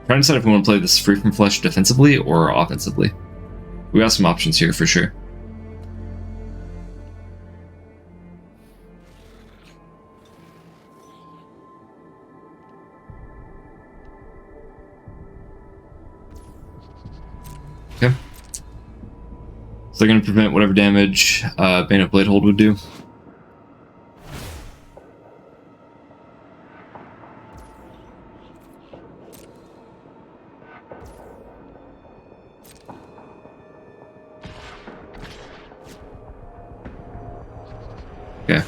Trying to decide if we want to play this free from flesh defensively or offensively. We got some options here for sure. Okay. So they're going to prevent whatever damage Bane of Bladehold would do. Okay.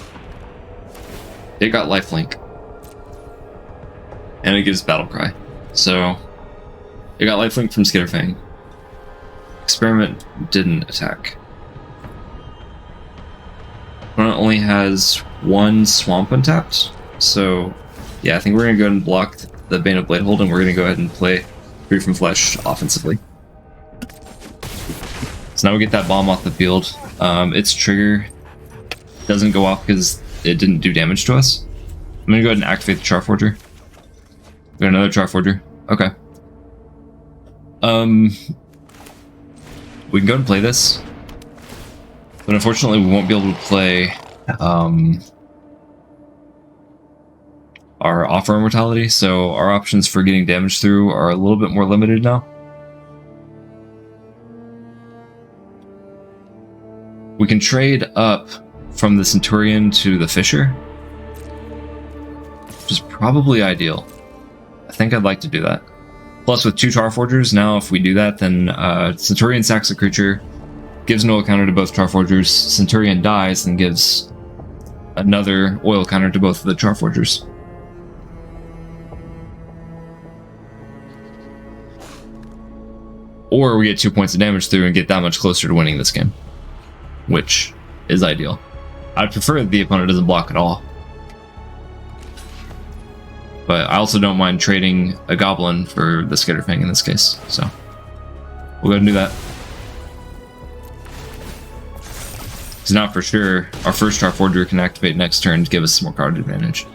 It got lifelink. And it gives battle cry. So it got lifelink from Skitterfang. Experiment didn't attack. Opponent only has one swamp untapped. So yeah, I think we're gonna go ahead and block the Bane of Bladehold, and we're gonna go ahead and play Free from Flesh offensively. So now we get that bomb off the field. Its trigger doesn't go off because it didn't do damage to us. I'm gonna go ahead and activate the Charforger. We got another Charforger. Okay. We can go and play this, but unfortunately we won't be able to play our offer immortality, so our options for getting damage through are a little bit more limited now. We can trade up from the Centurion to the Fisher, which is probably ideal. I think I'd like to do that. Plus, with two Charforgers, now if we do that, then Centurion sacks a creature, gives an oil counter to both Charforgers. Centurion dies and gives another oil counter to both of the Charforgers. Or we get 2 points of damage through and get that much closer to winning this game, which is ideal. I'd prefer that the opponent doesn't block at all. But I also don't mind trading a Goblin for the Skitterfang in this case, so we'll go ahead and do that. Because now for sure, our first Charforger can activate next turn to give us some more card advantage.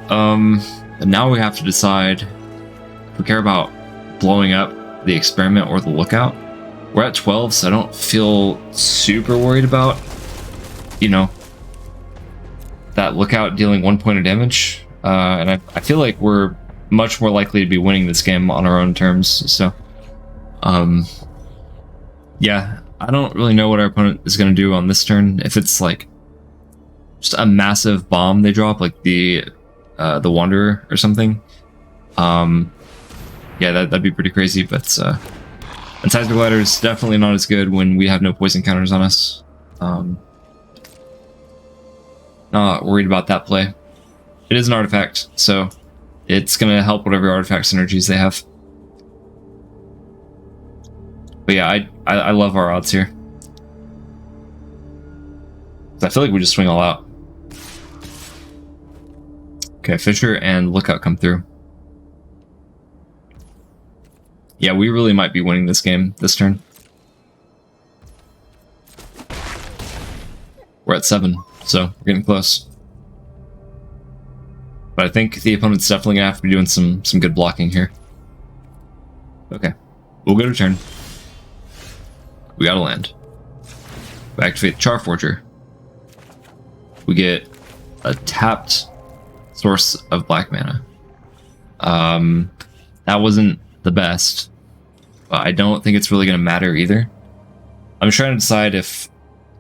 But now we have to decide if we care about blowing up the Experiment or the Lookout. We're at 12, so I don't feel super worried about, you know, that Lookout dealing 1 point of damage. And I feel like we're much more likely to be winning this game on our own terms, so yeah, I don't really know what our opponent is going to do on this turn. If it's like just a massive bomb they drop, like the Wanderer or something, yeah, that'd be pretty crazy. But and Seismic Glider is definitely not as good when we have no poison counters on us. Not worried about that play. It is an artifact, so it's going to help whatever artifact synergies they have. But yeah, I love our odds here. I feel like we just swing all out. Okay, Fisher and Lookout come through. Yeah, we really might be winning this game this turn. We're at 7, so we're getting close. But I think the opponent's definitely gonna have to be doing some good blocking here. Okay, we'll go to turn. We gotta land. We activate the Charforger. We get a tapped source of black mana. That wasn't the best, but I don't think it's really gonna matter either. I'm trying to decide if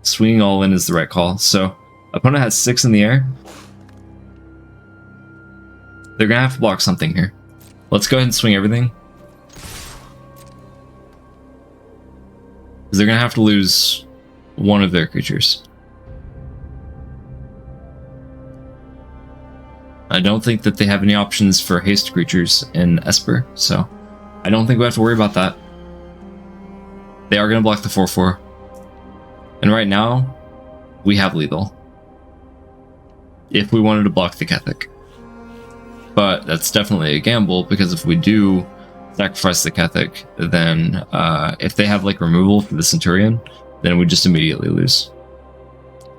swinging all in is the right call. So opponent has 6 in the air. They're gonna have to block something here. Let's go ahead and swing everything. Because they're gonna have to lose one of their creatures. I don't think that they have any options for haste creatures in Esper, so I don't think we have to worry about that. They are gonna block the 4/4. And right now, we have lethal. If we wanted to block the Kethic. But that's definitely a gamble, because if we do sacrifice the Kethic, then if they have like removal for the Centurion, then we just immediately lose.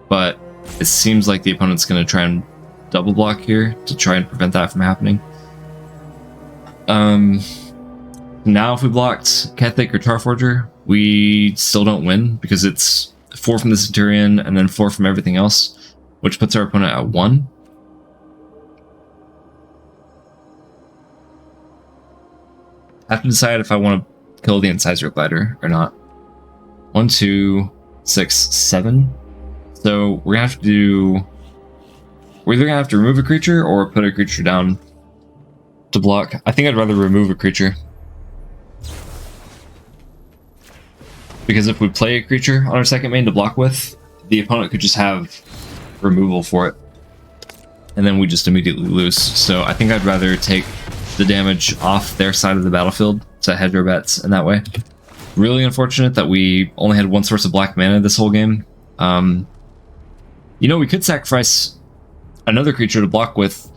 But it seems like the opponent's going to try and double block here to try and prevent that from happening. Now if we blocked Kethic or Charforger, we still don't win because it's 4 from the Centurion and then 4 from everything else, which puts our opponent at 1. I have to decide if I want to kill the Incisor Glider or not. 1, 2, 6, 7. So we're gonna have to do. We're either gonna have to remove a creature or put a creature down to block. I think I'd rather remove a creature. Because if we play a creature on our second main to block with, the opponent could just have removal for it. And then we just immediately lose. So I think I'd rather take the damage off their side of the battlefield to hedge our bets in that way. Really unfortunate that we only had one source of black mana this whole game. You know, we could sacrifice another creature to block with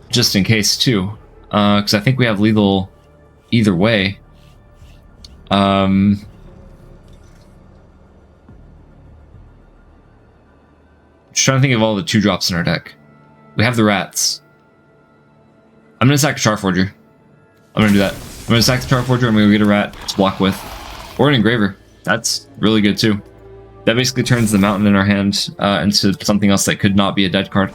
just in case too. Because I think we have lethal either way. Just trying to think of all the 2-drops in our deck. We have the rats. I'm going to sack a Charforger. I'm going to do that. I'm going to sack the Charforger. I'm going to get a rat to block with. Or an Engraver. That's really good too. That basically turns the mountain in our hand into something else that could not be a dead card.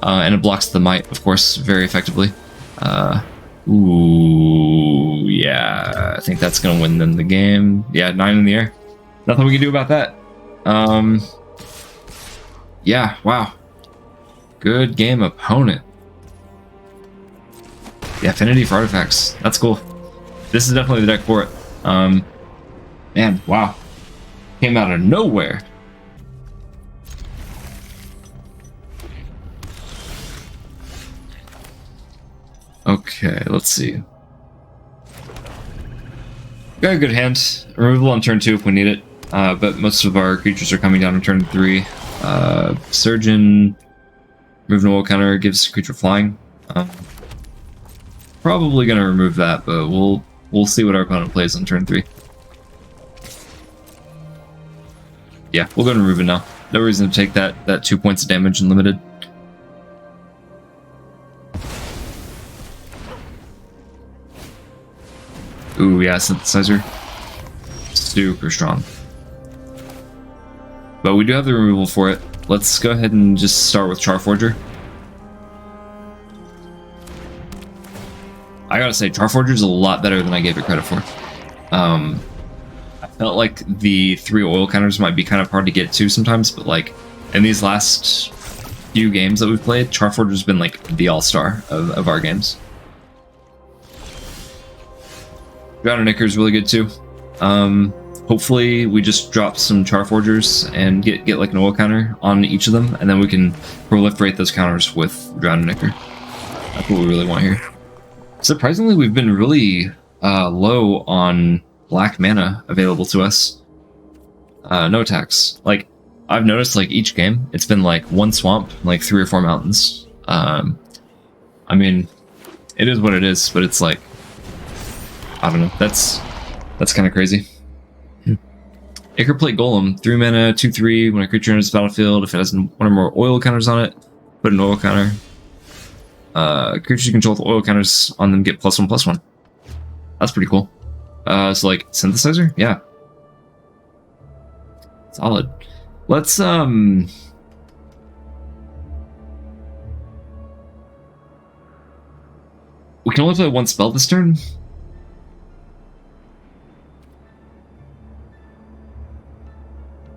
And it blocks the might, of course, very effectively. Ooh, yeah. I think that's going to win them the game. Yeah, 9 in the air. Nothing we can do about that. Yeah, wow. Good game, opponent. The affinity for artifacts. That's cool. This is definitely the deck for it. Man, wow. Came out of nowhere. Okay, let's see. Got a good hand. Removal on turn 2 if we need it. But most of our creatures are coming down on turn 3. Surgeon, remove an oil counter, gives creature flying. Probably gonna remove that, but we'll see what our opponent plays on turn 3. Yeah, we'll go and remove it now. No reason to take that 2 points of damage in limited. Ooh, yeah, synthesizer. Super strong. But we do have the removal for it. Let's go ahead and just start with Charforger. I gotta say, Charforger is a lot better than I gave it credit for. I felt like the 3 oil counters might be kind of hard to get to sometimes, but like in these last few games that we've played, Charforger's been like the all-star of our games. Drowner is really good too. Hopefully we just drop some Charforgers and get like an oil counter on each of them, and then we can proliferate those counters with Drowner. That's what we really want here. Surprisingly, we've been really low on black mana available to us. No attacks. Like, I've noticed like each game, it's been like 1 swamp, like 3 or 4 mountains. I mean, it is what it is, but it's like, I don't know. That's kind of crazy. Acreplate Golem, 3 mana, 2/3. When a creature enters the battlefield, if it has 1 or more oil counters on it, put an oil counter. Creatures you control with oil counters on them get +1/+1. That's pretty cool. So like synthesizer, yeah, solid. Let's we can only play 1 spell this turn.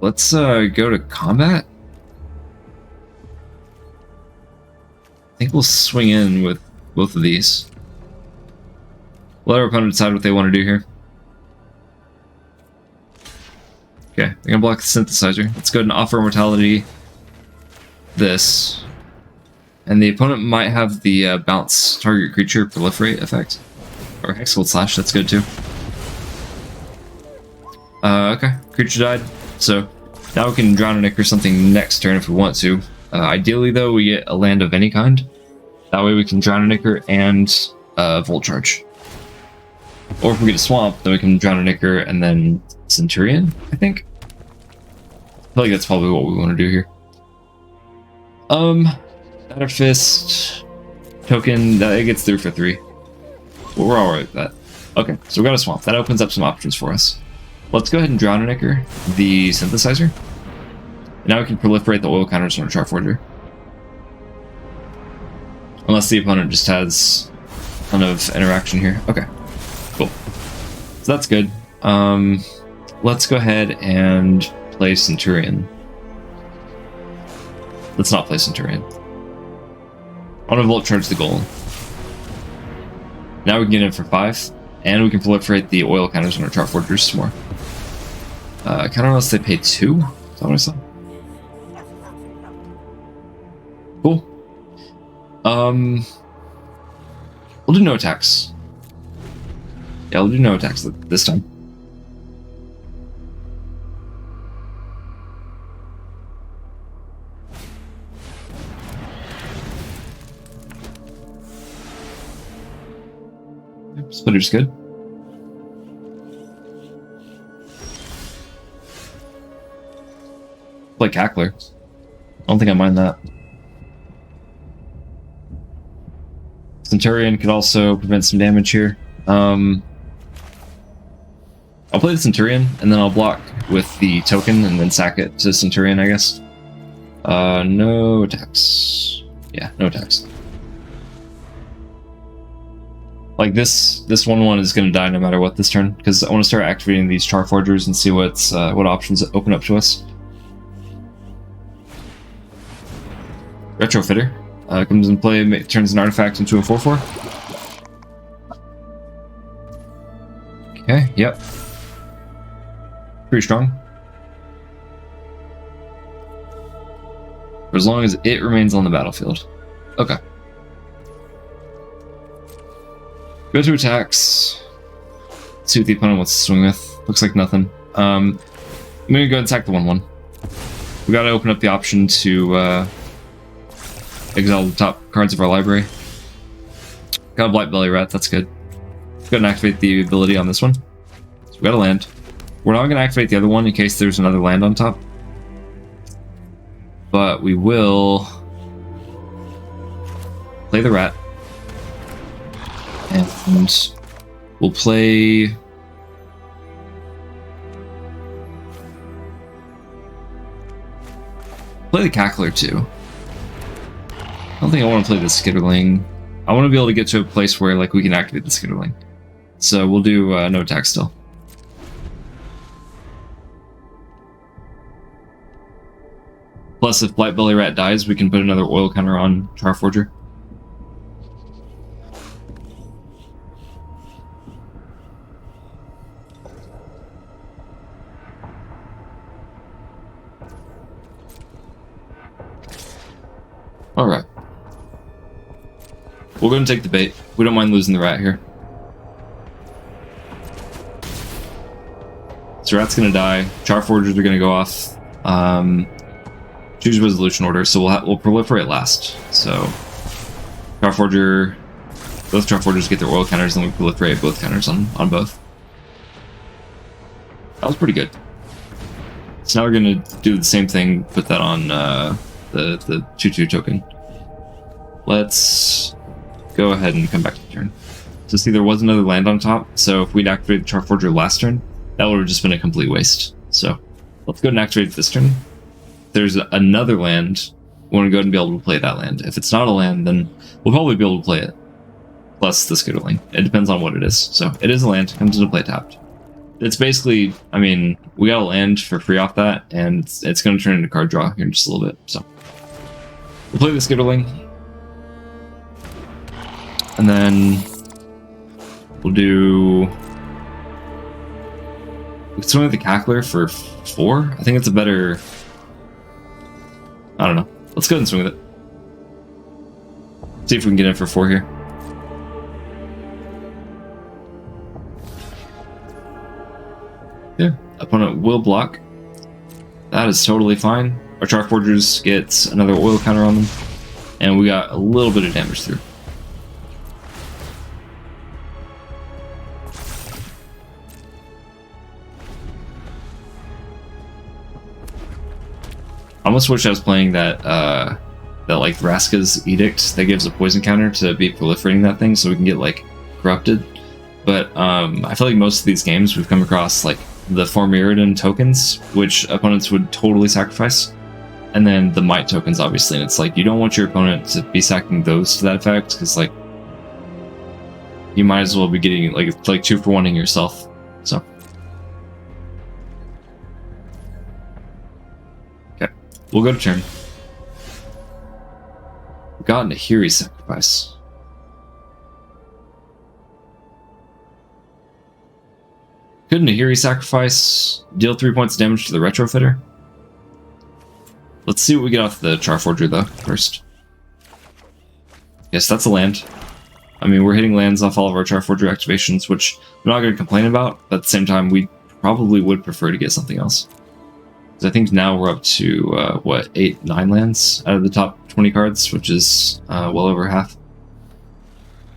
Let's go to combat. I think we'll swing in with both of these. Let our opponent decide what they want to do here. Okay, they're gonna block the synthesizer. Let's go ahead and offer immortality this. And the opponent might have the bounce target creature proliferate effect. Or Hexfold Slash, that's good too. Okay, creature died. So now we can drown a Nick or something next turn if we want to. Ideally though, we get a land of any kind. That way we can drown a Nicker and Volt Charge. Or if we get a swamp, then we can drown a Nicker and then Centurion, I think. I feel like that's probably what we want to do here. Batter Fist token, that it gets through for 3. But we're alright with that. Okay, so we got a swamp. That opens up some options for us. Let's go ahead and Drown Nicker, the synthesizer. And now we can proliferate the oil counters on our Charforger. Unless the opponent just has a ton of interaction here. Okay, cool. So that's good. Let's go ahead and play Centurion. Let's not play Centurion. I want to Volt Charge the Golem. Now we can get in for 5, and we can proliferate the oil counters on our Charforgers some more. Counter unless they pay 2? Is that what I saw? Cool. We'll do no attacks. Yeah, we'll do no attacks this time. Splitter's good. Play Cackler. I don't think I mind that. Centurion could also prevent some damage here. I'll play the Centurion, and then I'll block with the token, and then sack it to Centurion, I guess. No attacks. Yeah, no attacks. Like this 1/1 is going to die no matter what this turn, because I want to start activating these Charforgers and see what options open up to us. Retrofitter comes in play, turns an artifact into a 4/4. Okay, yep. Pretty strong. For as long as it remains on the battlefield. Okay. Go to attacks. See what the opponent wants to swing with. Looks like nothing. I'm gonna go and attack the 1/1. We gotta open up the option to exile the top cards of our library. Got a Blight Belly Rat, that's good. Go ahead and activate the ability on this one. So we got a land. We're not gonna activate the other one in case there's another land on top. But we will play the rat. And we'll play the Cackler too. I don't think I want to play the Skitterling. I want to be able to get to a place where like we can activate the Skitterling. So we'll do no attack still. Plus, if Blight Belly Rat dies, we can put another oil counter on Charforger. Alright. We're going to take the bait. We don't mind losing the rat here. So rat's going to die. Charforgers are going to go off. Choose resolution order, so we'll proliferate last. So Charforger, both Charforgers get their oil counters, and we proliferate both counters on both. That was pretty good. So now we're going to do the same thing, put that on the 2/2 token. Let's go ahead and come back to the turn. So see, there was another land on top, so if we'd activated Charforger last turn, that would have just been a complete waste. So let's go ahead and activate it this turn. If there's another land, we want to go ahead and be able to play that land. If it's not a land, then we'll probably be able to play it. Plus the Skitterling. It depends on what it is. So it is a land, comes into play tapped. It's basically, I mean, we got a land for free off that, and it's going to turn into card draw here in just a little bit. So we'll play the Skitterling. And then we'll do... We can swing with the Cackler for 4. I think it's a better... I don't know. Let's go ahead and swing with it. See if we can get in for 4 here. Yeah, opponent will block. That is totally fine. Our Charforgers get another oil counter on them, and we got a little bit of damage through. I almost wish I was playing that like Vraska's Edict that gives a poison counter to be proliferating that thing, so we can get like corrupted. but I feel like most of these games we've come across like the Formiridan tokens, which opponents would totally sacrifice, and then the Might tokens, obviously. And it's like you don't want your opponent to be sacking those to that effect, because like you might as well be getting like 2-for-1ing yourself. So okay, we'll go to turn. We've gotten a Nahiri sacrifice. Could Nahiri sacrifice deal 3 points of damage to the retrofitter? Let's see what we get off the Charforger though first. Yes, that's a land. I mean, we're hitting lands off all of our Charforger activations, which I'm not going to complain about, but at the same time, we probably would prefer to get something else. Because I think now we're up to, what, 8, 9 lands out of the top 20 cards, which is well over half.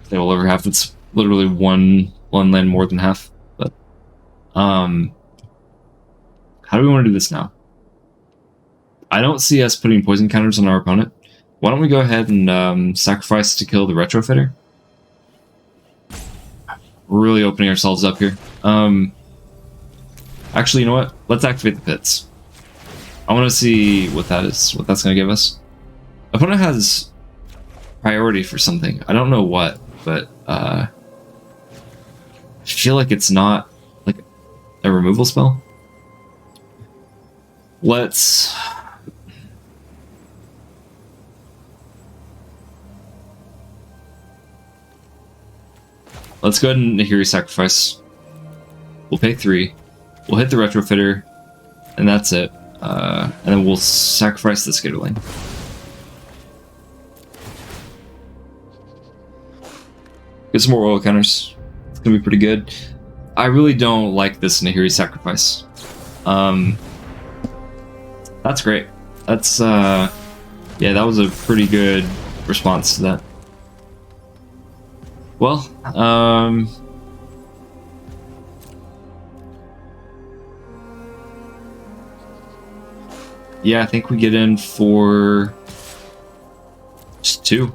Say well over half, it's literally one land more than half. But, how do we want to do this now? I don't see us putting poison counters on our opponent. Why don't we go ahead and sacrifice to kill the retrofitter? We're really opening ourselves up here. Actually, you know what? Let's activate the pits. I want to see what that is, what that's going to give us. Opponent has priority for something. I don't know what, but I feel like it's not like a removal spell. Let's go ahead and Nahiri sacrifice. We'll pay 3. We'll hit the retrofitter, and that's it. And then we'll sacrifice the Skitterling. Get some more oil counters. It's gonna be pretty good. I really don't like this Nahiri sacrifice. That's great. That's yeah, that was a pretty good response to that. Well, yeah, I think we get in for just 2.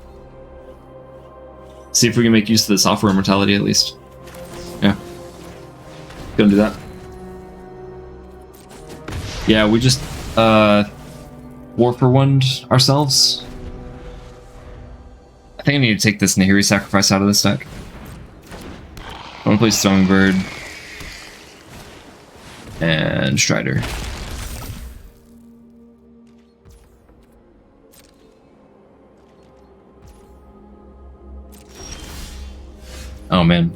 See if we can make use of the software immortality at least. Yeah. Gonna do that. Yeah, we just War-for-One ourselves. I think I need to take this Nahiri sacrifice out of this deck. I want to play Songbird and Strider. Oh man,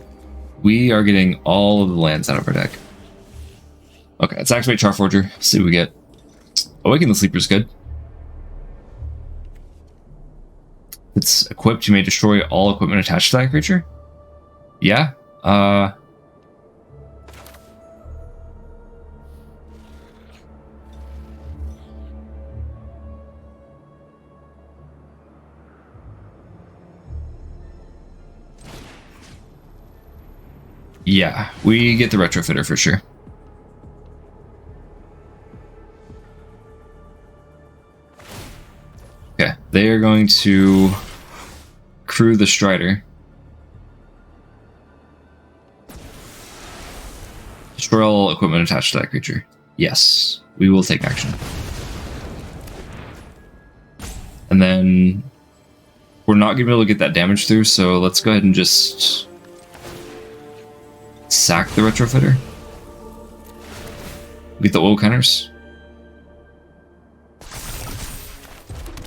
we are getting all of the lands out of our deck. Okay, let's activate Charforger. See what we get. Awaken the Sleeper is good. It's equipped. You may destroy all equipment attached to that creature. Yeah. Yeah, we get the retrofitter for sure. Okay, they are going to crew the Strider. Destroy all equipment attached to that creature. Yes, we will take action. And then we're not going to be able to get that damage through, so let's go ahead and just sack the retrofitter. Get the oil counters.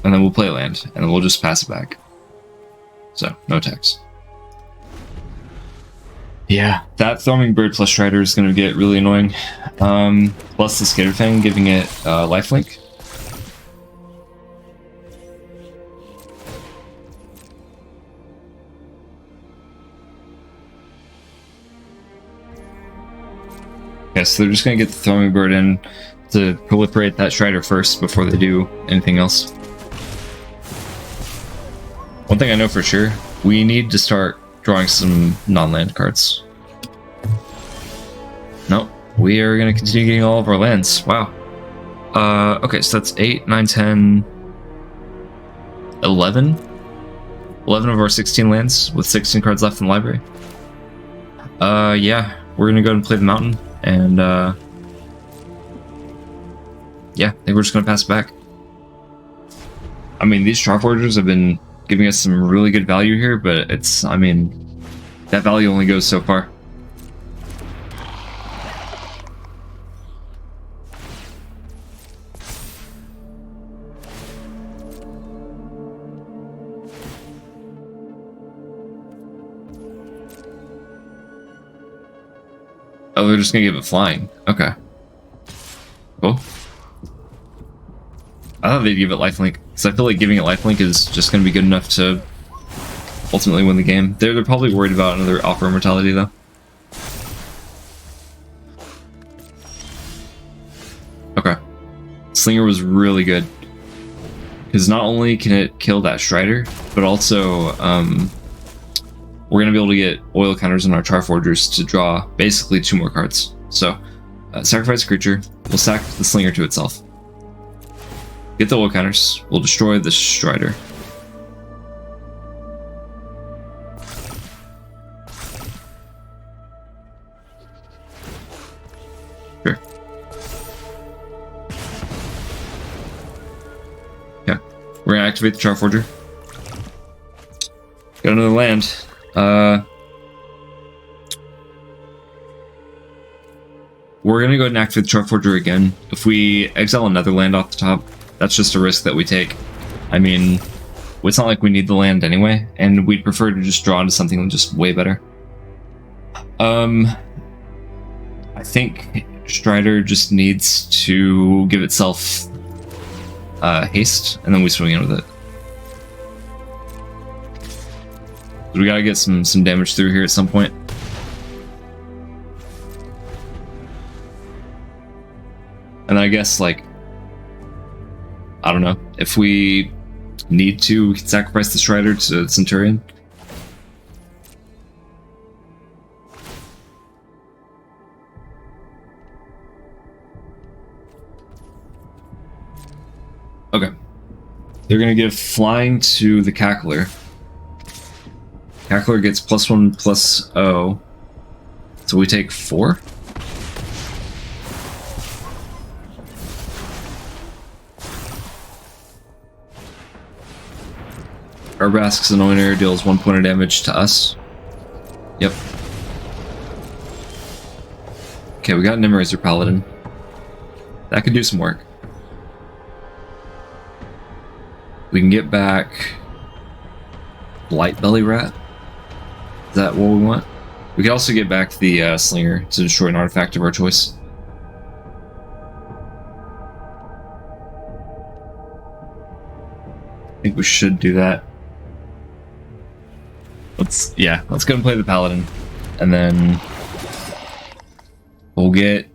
And then we'll play land, and then we'll just pass it back. So, no attacks. Yeah, that Throbbing Bird plus Strider is going to get really annoying. Plus the Skitterfang giving it lifelink. Okay, so they're just going to get the Throbbing Bird in to proliferate that Strider first before they do anything else. One thing I know for sure, we need to start drawing some non-land cards. Nope, we are going to continue getting all of our lands. Wow. Okay, so that's 8, 9, 10, 11. 11 of our 16 lands with 16 cards left in the library. Yeah, we're gonna go and play the mountain, and yeah, I think we're just gonna pass it back. I mean, these Charforgers have been giving us some really good value here, but it's, I mean, that value only goes so far. Oh, they're just gonna give it flying. Okay. Cool. I thought they'd give it lifelink, because I feel like giving it lifelink is just gonna be good enough to ultimately win the game. They're probably worried about another offer immortality though. Okay. Slinger was really good. Because not only can it kill that Strider, but also we're going to be able to get oil counters on our Charforgers to draw basically 2 more cards. So, sacrifice a creature, we'll sack the Slinger to itself. Get the oil counters, we'll destroy the Strider. Sure. Yeah, we're going to activate the Charforger. Got another land. We're gonna go ahead and activate the Charforger again. If we exile another land off the top, that's just a risk that we take. I mean, it's not like we need the land anyway, and we'd prefer to just draw into something just way better. I think Strider just needs to give itself haste, and then we swing in with it. We gotta get some damage through here at some point. And I guess, like, I don't know, if we need to, we can sacrifice the Strider to the Centurion. Okay. They're gonna give flying to the Cackler. Cackler gets +1/+0. So we take 4? Arbask's Anointer deals 1 point of damage to us. Yep. Okay, we got Nimrazer Paladin. That could do some work. We can get back Light Belly Rat. Is that what we want? We could also get back the Slinger to destroy an artifact of our choice. I think we should do that. Let's go and play the Paladin. And then we'll get...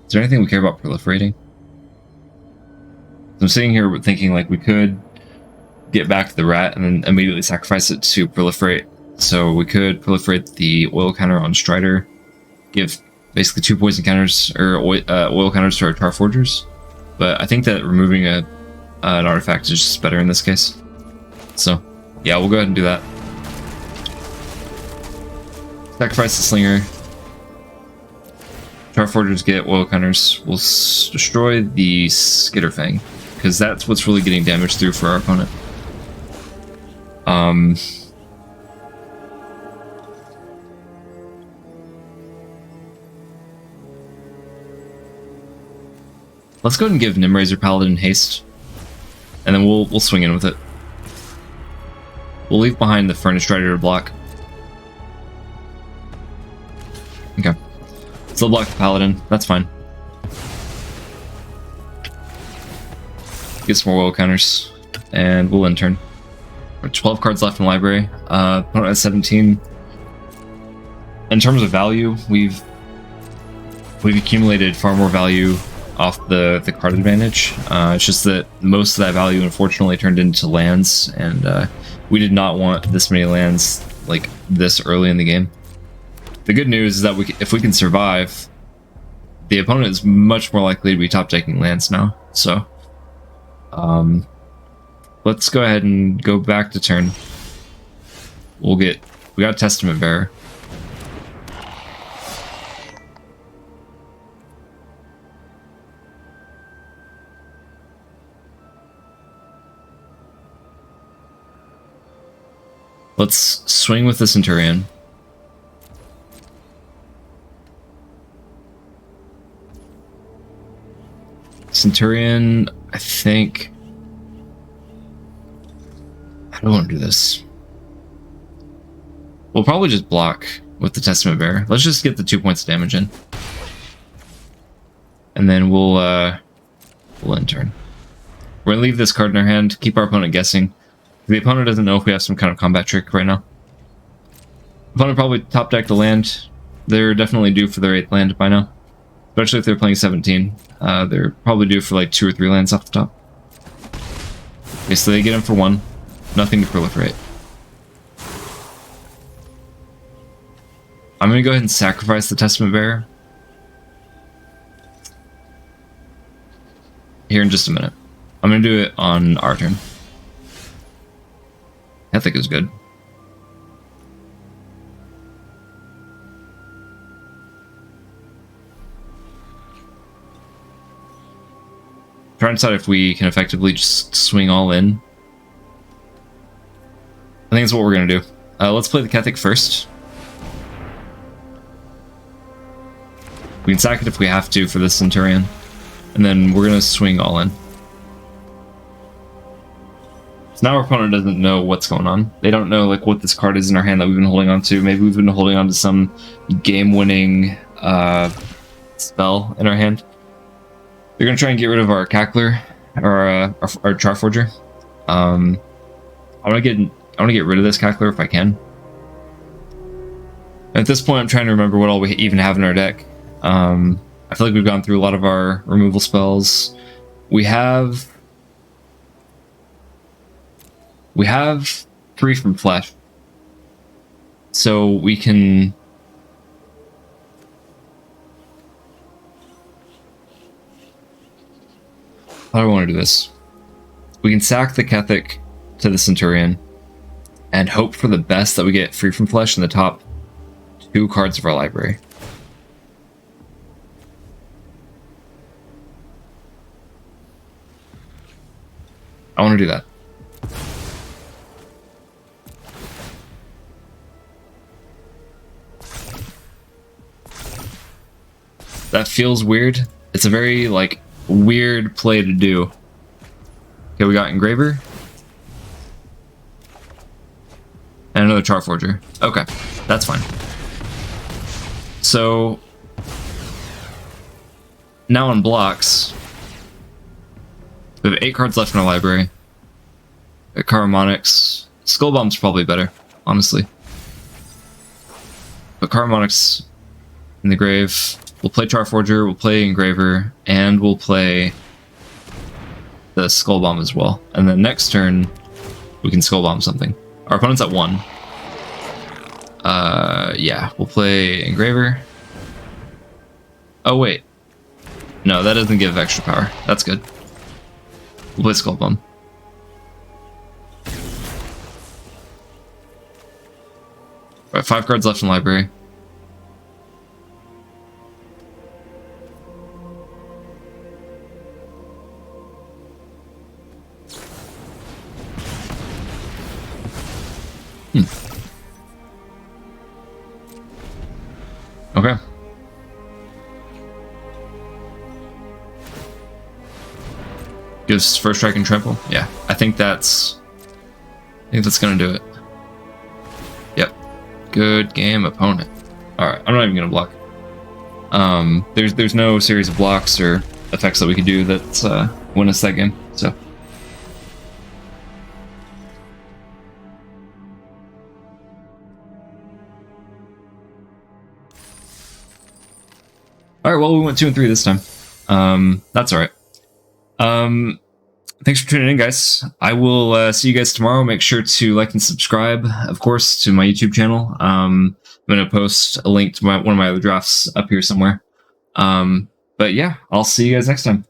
Is there anything we care about proliferating? I'm sitting here thinking like we could get back the rat and then immediately sacrifice it to proliferate. So we could proliferate the oil counter on Strider, give basically 2 poison counters or oil counters to our Charforgers. But I think that removing an artifact is just better in this case. So yeah, we'll go ahead and do that. Sacrifice the Slinger. Charforgers get oil counters. We'll destroy the Skitterfang, because that's what's really getting damage through for our opponent. Let's go ahead and give Nimrazer Paladin haste, and then we'll swing in with it. We'll leave behind the Furnace Strider to block. Okay. Still block the Paladin, that's fine. Get some more oil counters, and we'll end turn. 12 cards left in the library. Opponent has 17. In terms of value, we've accumulated far more value off the card advantage. It's just that most of that value unfortunately turned into lands, and we did not want this many lands like this early in the game. The good news is that if we can survive, the opponent is much more likely to be top taking lands now. So let's go ahead and go back to turn. We got Testament Bearer. Let's swing with the Centurion. Centurion, I think... I don't want to do this. We'll probably just block with the Testament Bearer. Let's just get the 2 points of damage in. And then we'll end turn. We're gonna leave this card in our hand, keep our opponent guessing. The opponent doesn't know if we have some kind of combat trick right now. Opponent probably top decked a land. They're definitely due for their 8th land by now. Especially if they're playing 17. They're probably due for like 2 or 3 lands off the top. Okay, so they get in for 1. Nothing to proliferate. I'm gonna go ahead and sacrifice the Testament Bearer here in just a minute. I'm gonna do it on our turn. I think it was good. Trying to decide if we can effectively just swing all in. I think that's what we're gonna do. Let's play the Kethek first. We can sack it if we have to for this Centurion. And then we're gonna swing all in. So now our opponent doesn't know what's going on. They don't know like what this card is in our hand that we've been holding on to. Maybe we've been holding on to some game-winning spell in our hand. They're gonna try and get rid of our Cackler or our Charforger. I want to get rid of this Cackler if I can. At this point, I'm trying to remember what all we even have in our deck. I feel like we've gone through a lot of our removal spells. We have Free from Flesh, so we can. How do I want to do this? We can sack the Kethek to the Centurion and hope for the best that we get Free from Flesh in the top 2 cards of our library. I want to do that. That feels weird. It's a very, like, weird play to do. Okay, we got Engraver. And another Charforger. Okay, that's fine. So, now on blocks, we have 8 cards left in our library. Caramonics. Skullbomb's probably better, honestly. But Caramonics in the grave. We'll play Charforger, we'll play Engraver, and we'll play the Skullbomb as well. And then next turn, we can Skullbomb something. Our opponent's at 1. Yeah, we'll play Engraver. Oh, wait. No, that doesn't give extra power. That's good. We'll play Skullbomb. Alright, 5 cards left in library. Okay. Gives first strike and trample. Yeah, I think that's gonna do it. Yep. Good game, opponent. All right, I'm not even gonna block. There's no series of blocks or effects that we could do that win us that game. So. Alright, well, we went 2 and 3 this time. That's alright. Thanks for tuning in, guys. I will see you guys tomorrow. Make sure to like and subscribe, of course, to my YouTube channel. I'm going to post a link to one of my other drafts up here somewhere. But yeah, I'll see you guys next time.